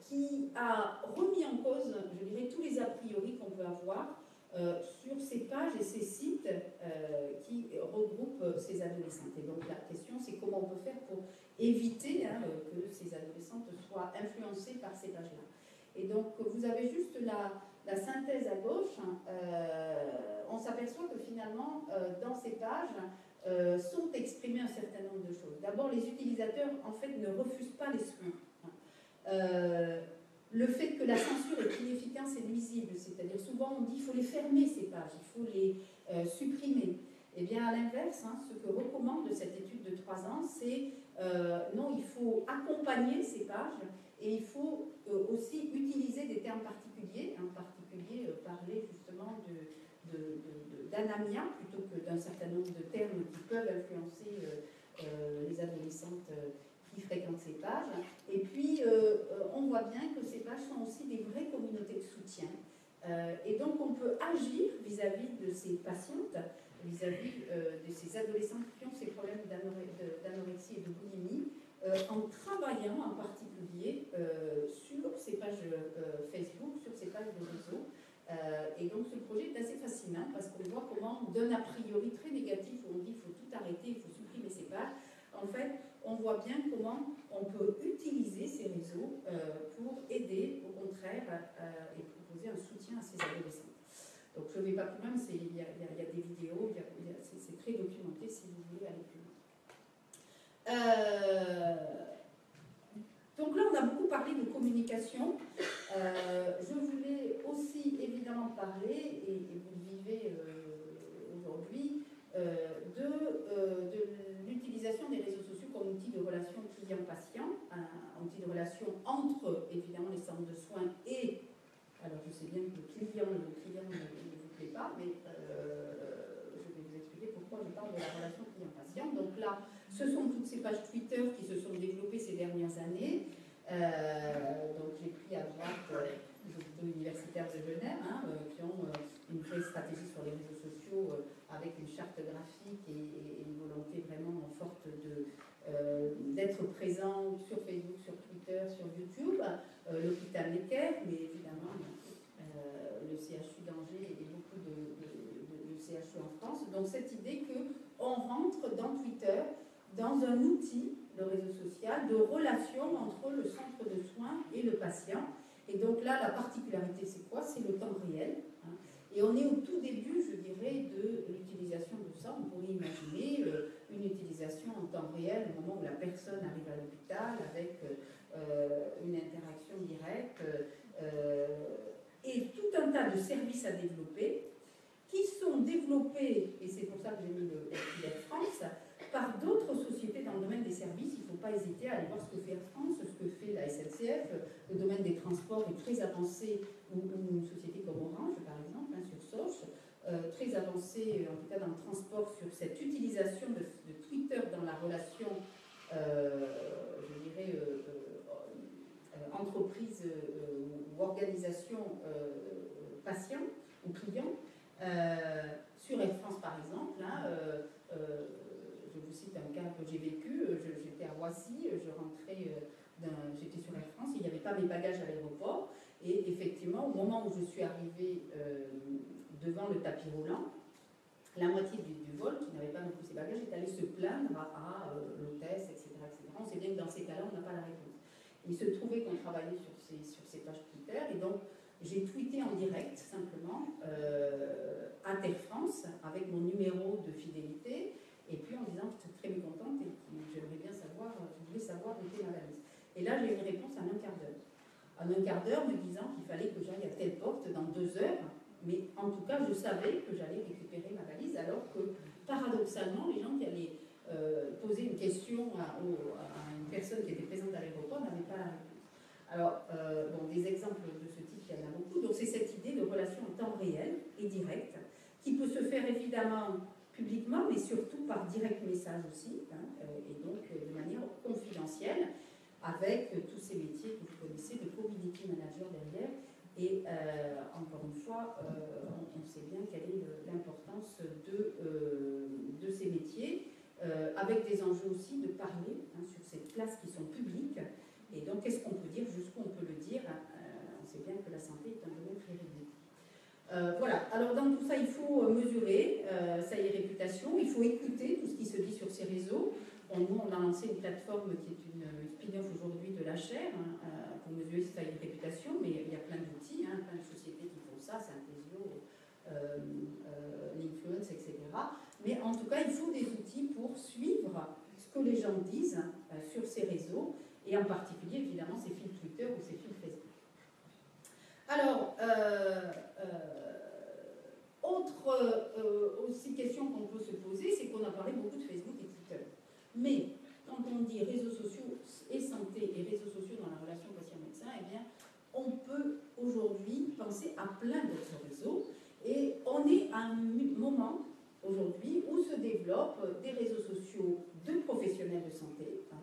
qui a remis en cause, je dirais, tous les a priori qu'on peut avoir sur ces pages et ces sites qui regroupent ces adolescentes. Et donc la question, c'est comment on peut faire pour éviter que ces adolescentes soient influencées par ces pages-là. Et donc vous avez juste la synthèse à gauche. On s'aperçoit que finalement, dans ces pages, sont exprimées un certain nombre de choses. D'abord, les utilisateurs, en fait, ne refusent pas les soins. Le fait que la censure est inefficace et nuisible, c'est-à-dire souvent on dit qu'il faut les fermer ces pages, il faut les supprimer. Eh bien à l'inverse, ce que recommande cette étude de 3 ans, c'est non, il faut accompagner ces pages et il faut aussi utiliser des termes particuliers, en particulier parler justement d'anamia plutôt que d'un certain nombre de termes qui peuvent influencer les adolescentes qui fréquentent ces pages. Et puis, on voit bien que ces pages sont aussi des vraies communautés de soutien. Et donc, on peut agir vis-à-vis de ces patientes, vis-à-vis de ces adolescentes qui ont ces problèmes d'anorexie et de boulimie, en travaillant en particulier sur ces pages Facebook, sur ces pages de réseau. Et donc, ce projet est assez fascinant parce qu'on voit comment, d'un a priori très négatif, où on dit qu'il faut tout arrêter, il faut supprimer ces pages, en fait, on voit bien comment on peut utiliser ces réseaux pour aider, au contraire, et proposer un soutien à ces adolescents. Donc je ne vais pas plus loin, il y a des vidéos, c'est très documenté si vous voulez aller plus loin. Donc là, on a beaucoup parlé de communication. Je voulais aussi évidemment parler, et vous le vivez aujourd'hui, de l'utilisation des réseaux sociaux comme outil de relation client-patient, un outil de relation entre, évidemment, les centres de soins et, alors je sais bien que le client ne vous plaît pas, mais je vais vous expliquer pourquoi je parle de la relation client-patient. Donc là, ce sont toutes ces pages Twitter qui se sont développées ces dernières années. Donc j'ai pris à droite les hôpitaux universitaires de Genève, qui ont une vraie stratégie sur les réseaux sociaux avec une charte graphique et une volonté vraiment forte d'être présent sur Facebook, sur Twitter, sur YouTube, l'hôpital Necker, mais évidemment le CHU d'Angers et beaucoup de CHU en France. Donc cette idée qu'on rentre dans Twitter dans un outil, le réseau social, de relation entre le centre de soins et le patient. Et donc là, la particularité, c'est quoi? C'est le temps réel. Et on est au tout début, je dirais, de l'utilisation de ça. On pourrait imaginer une utilisation en temps réel au moment où la personne arrive à l'hôpital avec une interaction directe et tout un tas de services à développer qui sont développés, et c'est pour ça que j'ai mis le Air France, par d'autres sociétés dans le domaine des services. Il ne faut pas hésiter à aller voir ce que fait Air France, ce que fait la SNCF. Le domaine des transports est très avancé, ou une société comme Orange, par exemple, sur Soch, très avancé, en tout cas dans le transport, sur cette utilisation de Twitter dans la relation, je dirais, entreprise ou organisation patient ou client. Sur Air France, par exemple, je vous cite un cas que j'ai vécu, j'étais à Roissy, j'étais sur Air France, il n'y avait pas mes bagages à l'aéroport, et effectivement, au moment où je suis arrivée devant le tapis roulant, la moitié du vol, qui n'avait pas non plus ses bagages, est allée se plaindre à l'hôtesse, etc., etc. On sait bien que dans ces cas-là, on n'a pas la réponse. Il se trouvait qu'on travaillait sur ces pages Twitter, et donc j'ai tweeté en direct, simplement, à Air France, avec mon numéro de fidélité, et puis en disant que j'étais très mécontente et que j'aimerais bien savoir, je voulais savoir où était ma valise. Et là, j'ai eu une réponse en un quart d'heure. En un quart d'heure, me disant qu'il fallait que j'aille à telle porte dans 2 heures, mais en tout cas, je savais que j'allais récupérer ma valise, alors que, paradoxalement, les gens qui allaient poser une question à une personne qui était présente à l'aéroport n'avaient pas la réponse. Alors, des exemples de ce type, il y en a beaucoup. Donc, c'est cette idée de relation en temps réel et direct qui peut se faire évidemment publiquement, mais surtout par direct message aussi, hein, et donc de manière confidentielle, avec tous ces métiers que vous connaissez de community manager derrière. Et encore une fois, on sait bien quelle est l'importance de ces métiers, avec des enjeux aussi de parler hein, sur ces places qui sont publiques. Et donc, qu'est-ce qu'on peut dire, jusqu'où on peut le dire, on sait bien que la santé est un domaine très régulier. Voilà, alors dans tout ça, il faut mesurer sa réputation, il faut écouter tout ce qui se dit sur ces réseaux. Nous, on a lancé une plateforme qui est une spin-off aujourd'hui de la chaire hein, pour mesurer sa réputation, mais il y a plein d'outils, hein, plein de sociétés qui font ça, Synthesio, l'Influence, etc. Mais en tout cas, il faut des outils pour suivre ce que les gens disent sur ces réseaux, et en particulier, évidemment, ces fils Twitter ou ces fils Facebook. Alors, autre aussi question qu'on peut se poser, c'est qu'on a parlé beaucoup de Facebook et Twitter. Mais quand on dit réseaux sociaux et santé et réseaux sociaux dans la relation patient-médecin, eh bien, on peut aujourd'hui penser à plein d'autres réseaux. Et on est à un moment aujourd'hui où se développent des réseaux sociaux de professionnels de santé. Hein.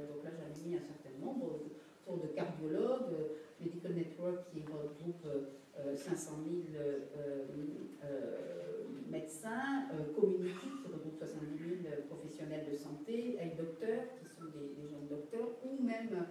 Donc là, j'avais mis un certain nombre autour de cardiologues, Medical Network qui regroupe 500 000 médecins, Community qui regroupe 70 000 professionnels de santé, docteurs qui sont des jeunes docteurs, ou même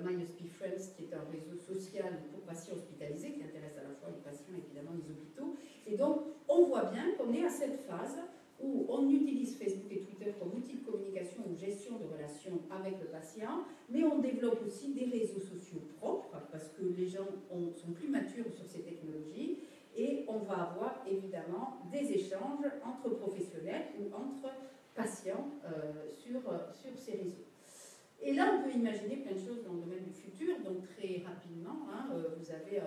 MySP Friends qui est un réseau social pour patients hospitalisés qui intéresse à la fois les patients et évidemment les hôpitaux. Et donc, on voit bien qu'on est à cette phase où on utilise Facebook et Twitter comme outil de communication ou gestion de relations avec le patient, mais on développe aussi des réseaux sociaux propres, parce que les gens sont plus matures sur ces technologies, et on va avoir évidemment des échanges entre professionnels ou entre patients sur ces réseaux. Et là, on peut imaginer plein de choses dans le domaine du futur, donc très rapidement, hein, vous avez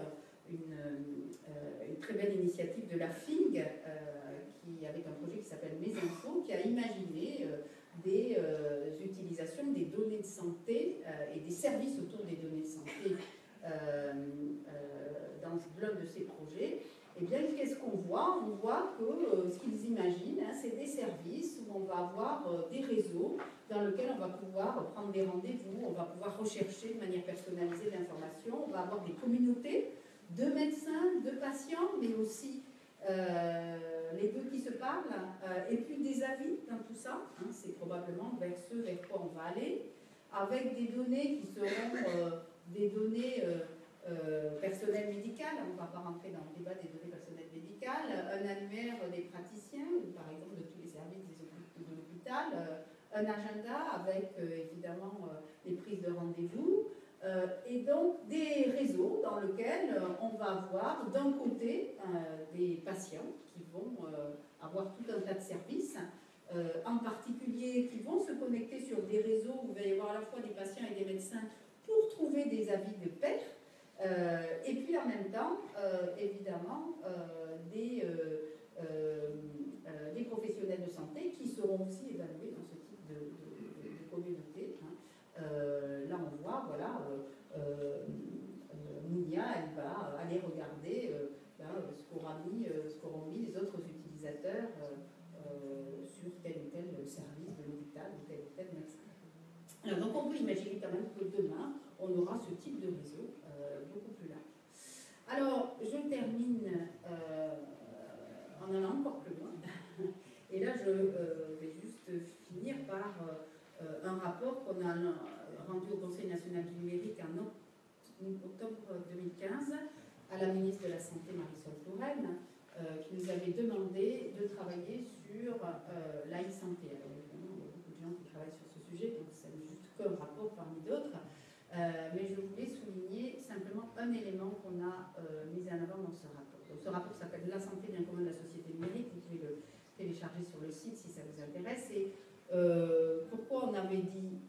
une très belle initiative de la FING, avec un projet qui s'appelle Mes Infos, qui a imaginé des utilisations des données de santé et des services autour des données de santé dans l'un de ces projets. Eh bien, qu'est-ce qu'on voit? On voit que ce qu'ils imaginent, hein, c'est des services où on va avoir des réseaux dans lesquels on va pouvoir prendre des rendez-vous, on va pouvoir rechercher de manière personnalisée l'information, on va avoir des communautés de médecins, de patients, mais aussi les deux qui se parlent, et puis des avis dans tout ça, hein, c'est probablement vers ce vers quoi on va aller, avec des données qui seront des données personnelles médicales, on ne va pas rentrer dans le débat des données personnelles médicales, un annuaire des praticiens, ou par exemple de tous les services de l'hôpital, un agenda avec évidemment les prises de rendez-vous, et donc des réseaux dans lesquels on va avoir d'un côté des patients qui vont avoir tout un tas de services, en particulier qui vont se connecter sur des réseaux où il va y avoir à la fois des patients et des médecins pour trouver des avis de pairs, et puis en même temps, évidemment, des professionnels de santé qui seront aussi évalués dans ce type de communauté. Hein. Là, on voit, voilà, Mounia, elle va aller regarder ce qu'auront mis les autres utilisateurs sur tel ou tel service de l'hôpital ou tel médecin. Alors, donc, on peut imaginer quand même que demain, on aura ce type de réseau beaucoup plus large. Alors, je termine en allant encore plus loin. Et là, je vais juste finir par un rapport qu'on a rendu au Conseil national du numérique en octobre 2015 à la ministre de la Santé, Marisol Touraine, qui nous avait demandé de travailler sur l'e-santé. Alors évidemment, il y a beaucoup de gens qui travaillent sur ce sujet, donc c'est juste qu'un rapport parmi d'autres. Mais je voulais souligner simplement un élément qu'on a mis en avant dans ce rapport. Donc, ce rapport s'appelle « La santé bien commun de la société numérique ». Vous pouvez le télécharger sur le site si ça vous intéresse. Et pourquoi on avait dit,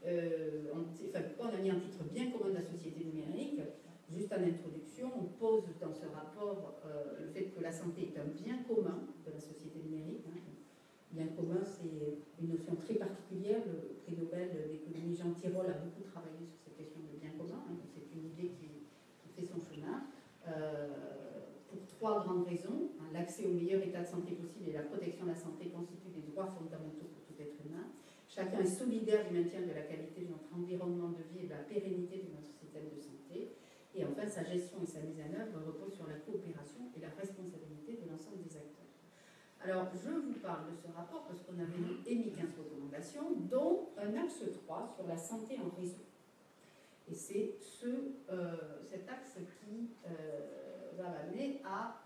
pourquoi on a mis un titre bien commun de la société numérique? Juste en introduction, on pose dans ce rapport le fait que la santé est un bien commun de la société numérique. Hein. Bien commun, c'est une notion très particulière. Le prix Nobel d'économie Jean Tirole a beaucoup travaillé sur cette question de bien commun. Hein. C'est une idée qui fait son chemin pour 3 grandes raisons. L'accès au meilleur état de santé possible et la protection de la santé constituent des droits fondamentaux pour tout être humain. Chacun est solidaire du maintien de la qualité de notre environnement de vie et de la pérennité de notre système de santé. Et enfin, sa gestion et sa mise en œuvre reposent sur la coopération et la responsabilité de l'ensemble des acteurs. Alors, je vous parle de ce rapport parce qu'on avait émis 15 recommandations, dont un axe 3 sur la santé en réseau. Et c'est cet axe qui va m'amener à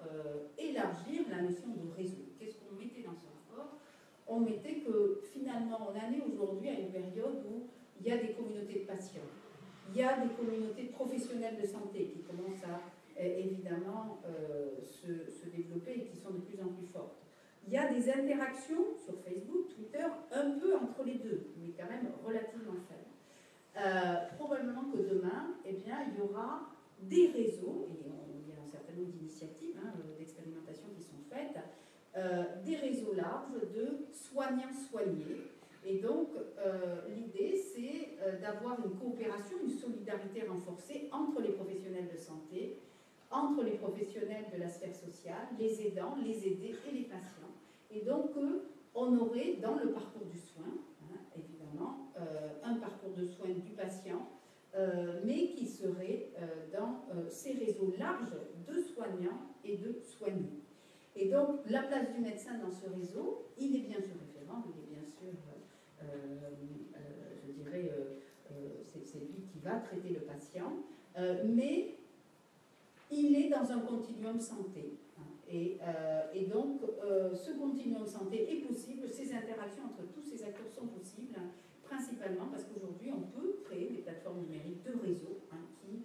élargir la notion de réseau. Qu'est-ce qu'on mettait dans ce rapport? On mettait que finalement, on en est aujourd'hui à une période où il y a des communautés de patients, il y a des communautés de professionnels de santé qui commencent à évidemment se développer et qui sont de plus en plus fortes. Il y a des interactions sur Facebook, Twitter, un peu entre les deux, mais quand même relativement faibles. Probablement que demain, eh bien, il y aura des réseaux, et il y a un certain nombre d'initiatives, d'expérimentations qui sont faites, des réseaux larges de soignants soignés. Et donc, l'idée, c'est d'avoir une coopération, une solidarité renforcée entre les professionnels de santé, entre les professionnels de la sphère sociale, les aidants, les aidés et les patients. Et donc, on aurait dans le parcours du soin, évidemment, un parcours de soins du patient, mais qui serait dans ces réseaux larges de soignants et de soignés. Et donc, la place du médecin dans ce réseau, il est bien sûr référent, il est bien sûr, je dirais, c'est lui qui va traiter le patient, mais il est dans un continuum santé. Et donc, ce continuum santé est possible, ces interactions entre tous ces acteurs sont possibles, principalement parce qu'aujourd'hui, on peut créer des plateformes numériques de réseau qui,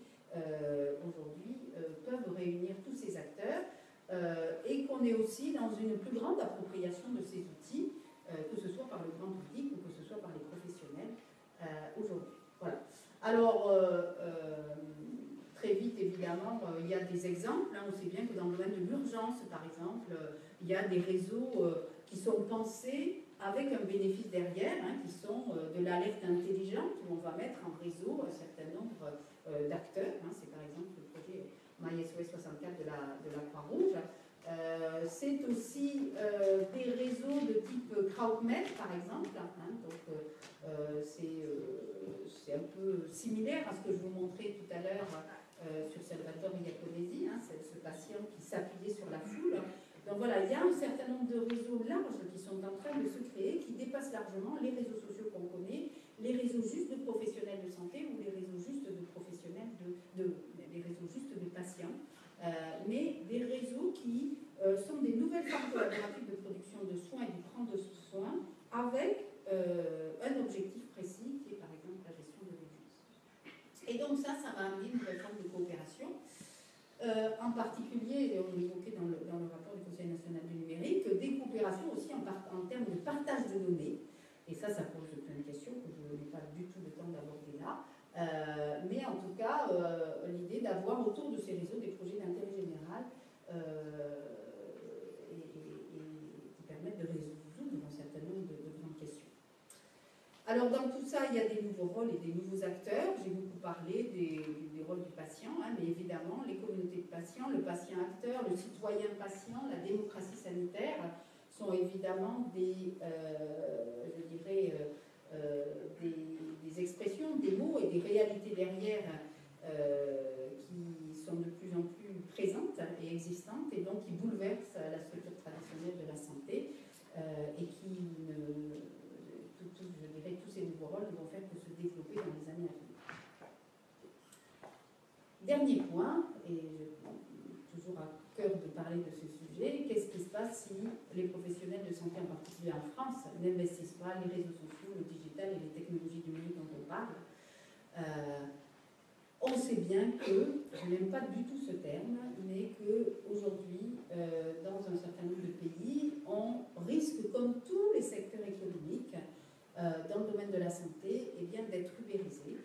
aujourd'hui, peuvent réunir tous ces acteurs et qu'on est aussi dans une plus grande appropriation de ces outils, que ce soit par le grand public ou que ce soit par les professionnels aujourd'hui. Voilà. Alors, très vite, évidemment, il y a des exemples. On sait bien que dans le domaine de l'urgence, par exemple, il y a des réseaux qui sont pensés avec un bénéfice derrière, qui sont de l'alerte intelligente, où on va mettre en réseau un certain nombre d'acteurs. C'est par exemple le projet MySOS 64 de la Croix-Rouge. C'est aussi des réseaux de type CrowdMed, par exemple. Donc, c'est un peu similaire à ce que je vous montrais tout à l'heure sur Salvatore Iaconesi, c'est ce patient qui s'appuyait sur la foule. Donc voilà, il y a un certain nombre de réseaux larges qui sont en train de se créer, qui dépassent largement les réseaux sociaux qu'on connaît, les réseaux juste de professionnels de santé ou les réseaux juste de professionnels, les réseaux juste de patients, mais des réseaux qui sont des nouvelles formes collaboratives de production de soins et du prendre de soins avec un objectif précis qui est par exemple la gestion de l'urgence. Et donc ça va amener une nouvelle forme de coopération. En particulier, on l'évoquait dans le rapport du Conseil national du numérique, des coopérations aussi en termes de partage de données. Et ça pose plein de questions que je n'ai pas du tout le temps d'aborder là. Mais en tout cas, l'idée d'avoir autour de ces réseaux des projets d'intérêt général et qui permettent de résoudre un certain nombre de grandes questions. Alors, dans tout ça, il y a des nouveaux rôles et des nouveaux acteurs. J'ai beaucoup parlé des rôles du patient, mais évidemment, les communautés de patients, le patient acteur, le citoyen patient, la démocratie sanitaire sont évidemment des expressions, des mots et des réalités derrière qui sont de plus en plus présentes et existantes et donc qui bouleversent la structure traditionnelle de la santé et qui tous ces nouveaux rôles ne vont faire que se développer dans les années à venir. Dernier point, et j'ai toujours à cœur de parler de ce sujet, qu'est-ce qui se passe si les professionnels de santé, en particulier en France, n'investissent pas les réseaux sociaux, le digital et les technologies numériques dont on parle? On sait bien que, je n'aime pas du tout ce terme, mais qu'aujourd'hui, dans un certain nombre de pays, on risque, comme tous les secteurs économiques, dans le domaine de la santé, d'être ubérisé.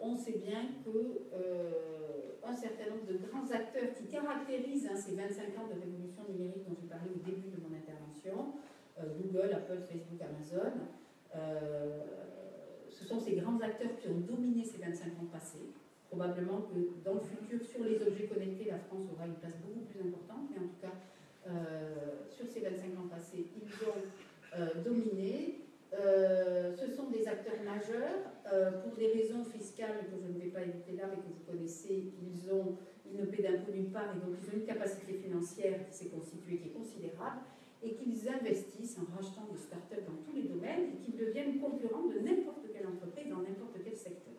On sait bien qu'un certain nombre de grands acteurs qui caractérisent ces 25 ans de révolution numérique dont j'ai parlé au début de mon intervention, Google, Apple, Facebook, Amazon, ce sont ces grands acteurs qui ont dominé ces 25 ans passés. probablement que dans le futur, sur les objets connectés, la France aura une place beaucoup plus importante, mais en tout cas, sur ces 25 ans passés, ils ont dominé. Ce sont des acteurs majeurs. Pour des raisons fiscales que je ne vais pas éviter là, mais que vous connaissez, ils ne paient d'impôts nulle part, et donc ils ont une capacité financière qui s'est constituée, qui est considérable, et qu'ils investissent en rachetant des startups dans tous les domaines, et qu'ils deviennent concurrents de n'importe quelle entreprise dans n'importe quel secteur.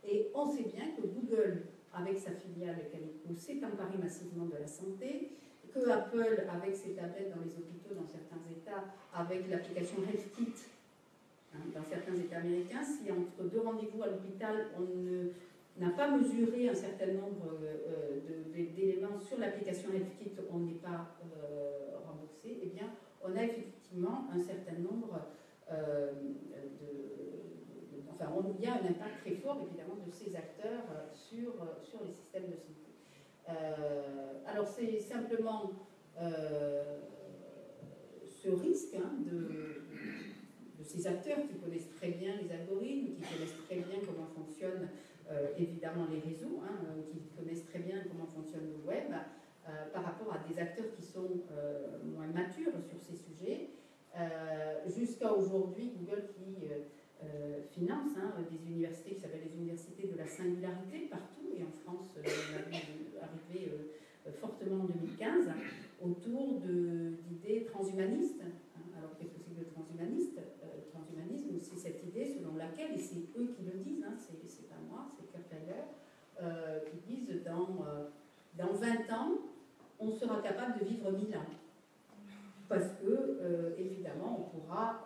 Et on sait bien que Google, avec sa filiale Calico, s'est emparé massivement de la santé, que Apple, avec ses tablettes dans les hôpitaux dans certains États, avec l'application HealthKit, dans certains États américains, si entre deux rendez-vous à l'hôpital, on n'a pas mesuré un certain nombre d'éléments sur l'application HealthKit, on n'est pas remboursé, eh bien, on a effectivement un certain nombre il y a un impact très fort, évidemment, de ces acteurs sur les systèmes de santé. Alors, c'est simplement ce risque de ces acteurs qui connaissent très bien les algorithmes, qui connaissent très bien comment fonctionnent évidemment les réseaux, qui connaissent très bien comment fonctionne le web, par rapport à des acteurs qui sont moins matures sur ces sujets. Jusqu'à aujourd'hui, Google qui finance des universités qui s'appellent les universités de la singularité partout, et en France, on a vu arriver fortement en 2015, autour d'idées transhumanistes. Alors, qu'est-ce que c'est que le transhumanisme, c'est cette idée selon laquelle, et c'est eux qui le disent, c'est pas moi, c'est Kurt Tyler, qui disent dans 20 ans, on sera capable de vivre 1000 ans. Parce que, évidemment, on pourra,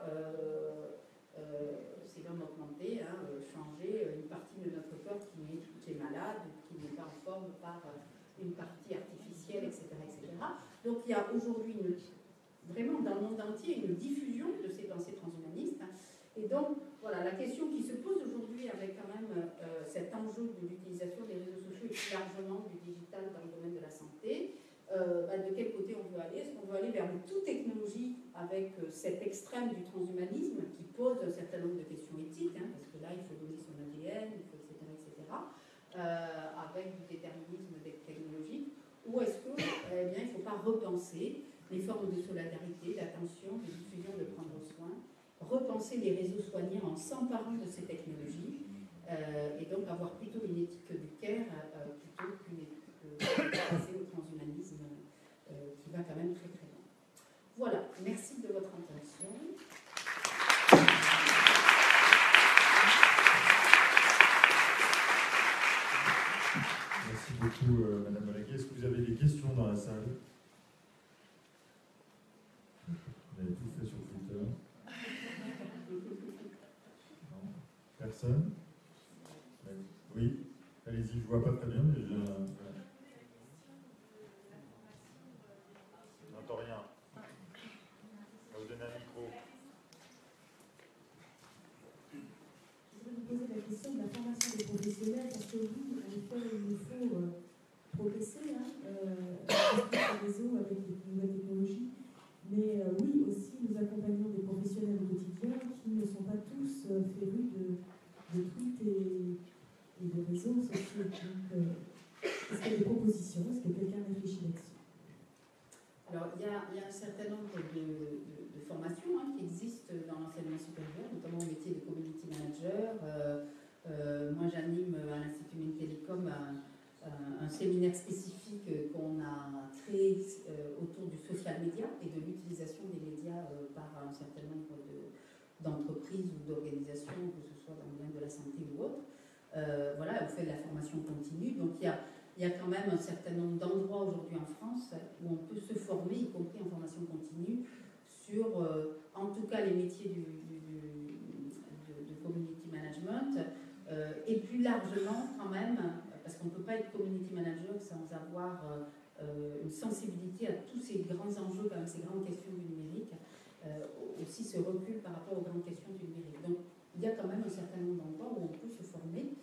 c'est l'homme augmenté, changer une partie de notre corps qui est malade, qui n'est pas en forme par une partie artificielle, etc. etc. Donc il y a aujourd'hui vraiment dans le monde entier une diffusion de ces pensées transhumanistes. Et donc, voilà, la question qui se pose aujourd'hui avec quand même cet enjeu de l'utilisation des réseaux sociaux et plus largement du digital dans le domaine de la santé, de quel côté on veut aller? Est-ce qu'on veut aller vers une toute technologie avec cet extrême du transhumanisme qui pose un certain nombre de questions éthiques, parce que là, il faut donner son ADN, il faut, etc., avec du déterminisme technologique, ou est-ce que, il ne faut pas repenser les formes de solidarité, d'attention, de diffusion, de prendre soin, repenser les réseaux soignants en s'emparant de ces technologies, et donc avoir plutôt une éthique du care plutôt qu'une éthique basée au transhumanisme qui va quand même très très loin. Voilà, merci de votre attention. Merci beaucoup, Madame Mollaguet. Est-ce que vous avez des questions dans la salle? Vous avez tout fait sur Twitter. Non. Personne? Oui, allez-y, je ne vois pas très bien, mais je n'entends rien. On va vous donner un micro. Je voudrais vous poser la question de la formation des professionnels, parce que oui, en effet, il nous faut progresser sur les réseaux avec les nouvelles technologies, mais oui, aussi, nous accompagnons des professionnels au quotidien qui ne sont pas tous férus de tweets et de réseaux sociaux. Donc, est-ce qu'il y a des propositions? Est-ce que quelqu'un réfléchit là-dessus? Alors, il y a un certain nombre de formations qui existent dans l'enseignement supérieur, notamment au métier de community manager. Moi, j'anime à l'Institut Mintelecom un séminaire spécifique qu'on a créé autour du social media et de l'utilisation des médias par un certain nombre d'entreprises ou d'organisations, que ce soit dans le domaine de la santé ou autre. Voilà, on fait de la formation continue. Donc, il y a quand même un certain nombre d'endroits aujourd'hui en France où on peut se former, y compris en formation continue, sur en tout cas les métiers de community management, et plus largement quand même, parce qu'on ne peut pas être community manager sans avoir une sensibilité à tous ces grands enjeux, quand même, ces grandes questions du numérique, aussi ce recul par rapport aux grandes questions du numérique. Donc il y a quand même un certain nombre d'endroits où on peut se former.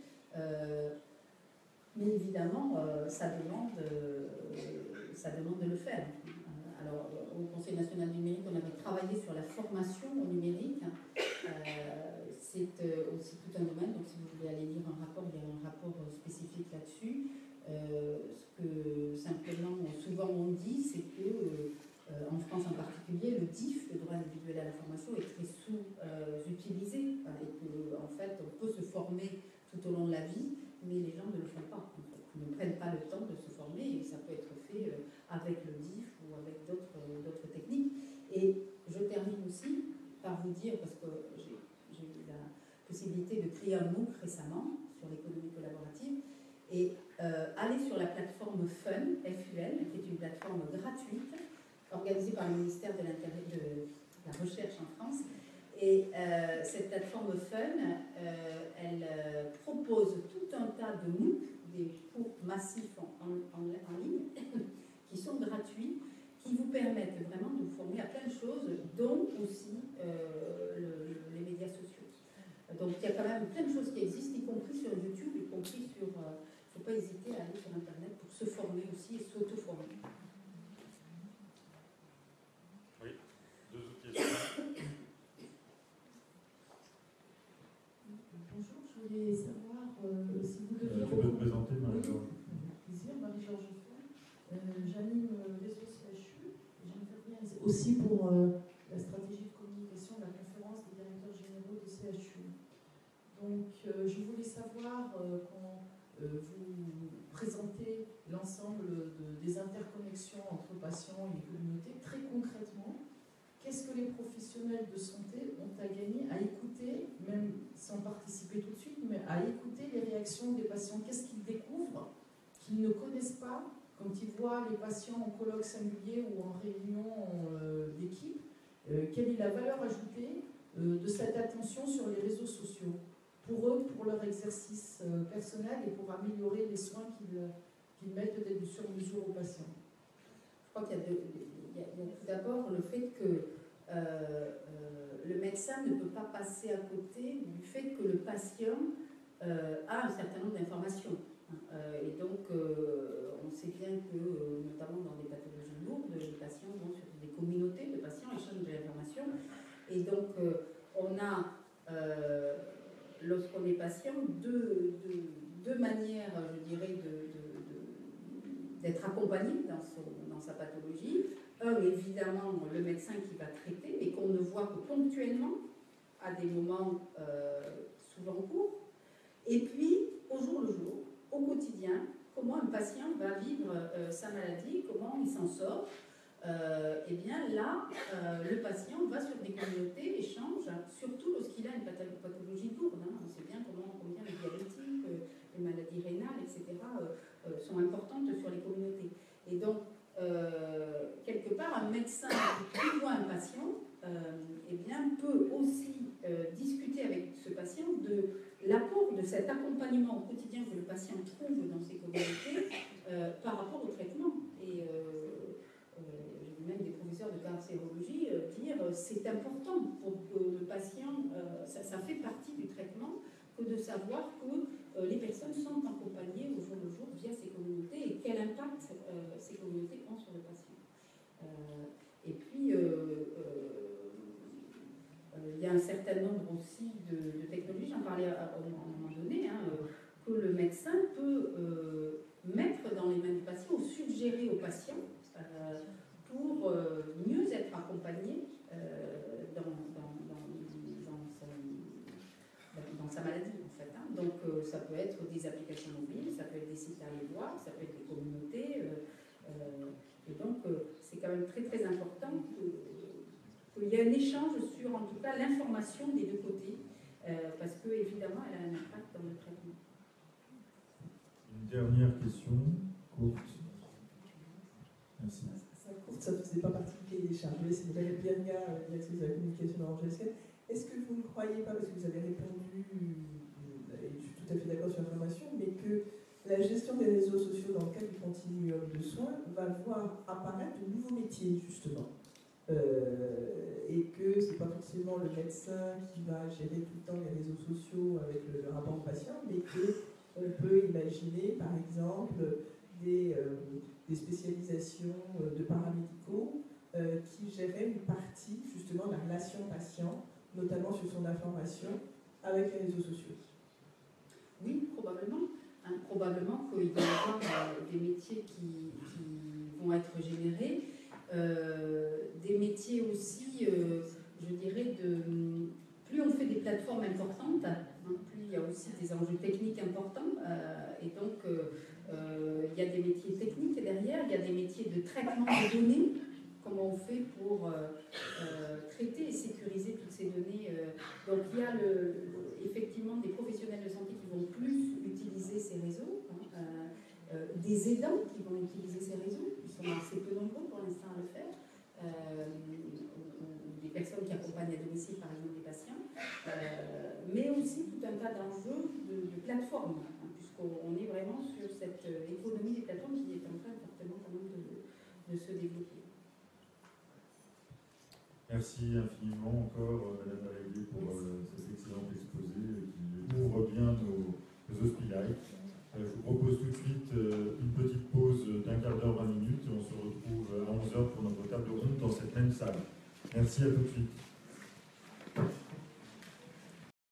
Mais évidemment, ça demande de le faire. Alors, au Conseil national du numérique, on avait travaillé sur la formation au numérique. c'est aussi tout un domaine, donc si vous voulez aller lire un rapport, il y a un rapport spécifique là-dessus. Ce que simplement, souvent on dit, c'est que en France en particulier, le DIF, le droit individuel à l'information, est très sous-utilisé et qu'en fait, on peut se former tout au long de la vie, mais les gens ne le font pas. Ils ne prennent pas le temps de se former et ça peut être fait avec le DIF ou avec d'autres techniques. Et je termine aussi par vous dire, parce que j'ai eu la possibilité de créer un MOOC récemment sur l'économie collaborative, et aller sur la plateforme FUN, FUN, qui est une plateforme gratuite, organisée par le ministère de la Recherche en France. Et cette plateforme FUN, elle propose tout un tas de MOOC, des cours massifs en ligne, qui sont gratuits, qui vous permettent vraiment de vous former à plein de choses, dont aussi les médias sociaux. Donc il y a quand même plein de choses qui existent, y compris sur YouTube, y compris sur... Il ne faut pas hésiter à aller sur Internet pour se former aussi et s'auto-former. Oui, deux autres questions. Bonjour, je voulais savoir si vous deviez... Tu peux te présenter, Marie-Georges? Avec plaisir, Marie-Georges Fay. J'anime Réseau CHU. J'interviens aussi pour la stratégie de communication de la conférence des directeurs généraux de CHU. Donc, je voulais savoir quand vous présentez l'ensemble des interconnexions entre patients et communautés, très concrètement, qu'est-ce que les professionnels de santé ont à gagner à écouter, même sans participer tout de suite, mais à écouter les réactions des patients? Qu'est-ce qu'ils découvrent qu'ils ne connaissent pas quand ils voient les patients en colloque singulier ou en réunion d'équipe? Quelle est la valeur ajoutée de cette attention sur les réseaux sociaux pour eux, pour leur exercice personnel et pour améliorer les soins qu'ils mettent sur mesure aux patients? Je crois qu'il y a tout d'abord le fait que le médecin ne peut pas passer à côté du fait que le patient a un certain nombre d'informations. Et donc, on sait bien que, notamment dans des pathologies lourdes, les patients vont sur des communautés de patients, échangent de l'information. Et donc, on a, lorsqu'on est patient, deux manières, je dirais, d'être accompagné dans sa pathologie. Un, évidemment, le médecin qui va traiter, mais qu'on ne voit que ponctuellement, à des moments souvent courts. Et puis, au jour le jour, au quotidien, comment un patient va vivre sa maladie, comment il s'en sort. Eh bien là, le patient va sur des communautés, échange, surtout lorsqu'il a une pathologie lourde. On sait bien combien les diabétiques, les maladies rénales, etc. Sont importantes sur les communautés. Et donc, quelque part, un médecin qui voit un patient eh bien, peut aussi discuter avec ce patient de l'apport de cet accompagnement au quotidien que le patient trouve dans ces communautés par rapport au traitement. Et j'ai vu même des professeurs de cancérologie dire c'est important pour que le patient, ça fait partie du traitement, que de savoir que les personnes sont accompagnées au jour le jour via ces communautés et quel impact ces communautés ont sur le patient. Et puis, il y a un certain nombre aussi de technologies, j'en parlais à un moment donné, que le médecin peut mettre dans les mains du patient ou suggérer au patient pour mieux être accompagné dans sa maladie, en fait. Donc, ça peut être des applications mobiles, ça peut être des sites à aller voir, ça peut être des communautés. Et donc, c'est quand même très, très important qu'il y ait un échange sur, en tout cas, l'information des deux côtés, parce que, évidemment, elle a un impact dans le traitement. Une dernière question, courte. Merci. Ça ne faisait pas partie du cahier des charges. C'est Valérie Birga, directrice de la communication d'Orange SL. Est-ce que vous ne croyez pas, parce que vous avez répondu, et je suis tout à fait d'accord sur l'information, mais que la gestion des réseaux sociaux dans le cadre du continuum de soins va voir apparaître de nouveaux métiers, justement, et que ce n'est pas forcément le médecin qui va gérer tout le temps les réseaux sociaux avec le rapport au patient, mais qu'on peut imaginer, par exemple, des spécialisations de paramédicaux qui géraient une partie, justement, de la relation patient, notamment sur son information, avec les réseaux sociaux? Oui, probablement. Hein, probablement qu'il va y avoir des métiers qui vont être générés, des métiers aussi, je dirais, plus on fait des plateformes importantes, hein, plus il y a aussi des enjeux techniques importants, et donc il y a des métiers techniques derrière, il y a des métiers de traitement de données, comment on fait pour traiter et sécuriser toutes ces données. Donc il y a effectivement des professionnels de santé qui vont plus utiliser ces réseaux, hein, des aidants qui vont utiliser ces réseaux, ils sont assez peu nombreux pour l'instant à le faire, ou des personnes qui accompagnent à domicile par exemple des patients, mais aussi tout un tas d'enjeux de plateformes, hein, puisqu'on est vraiment sur cette économie des plateformes qui est en train fortement quand même de se développer. Merci infiniment encore, Madame Valérie, pour cet excellent exposé qui ouvre bien nos hospitaliers. Je vous propose tout de suite une petite pause d'un quart d'heure, 20 minutes, et on se retrouve à 11h pour notre table ronde dans cette même salle. Merci, à tout de suite.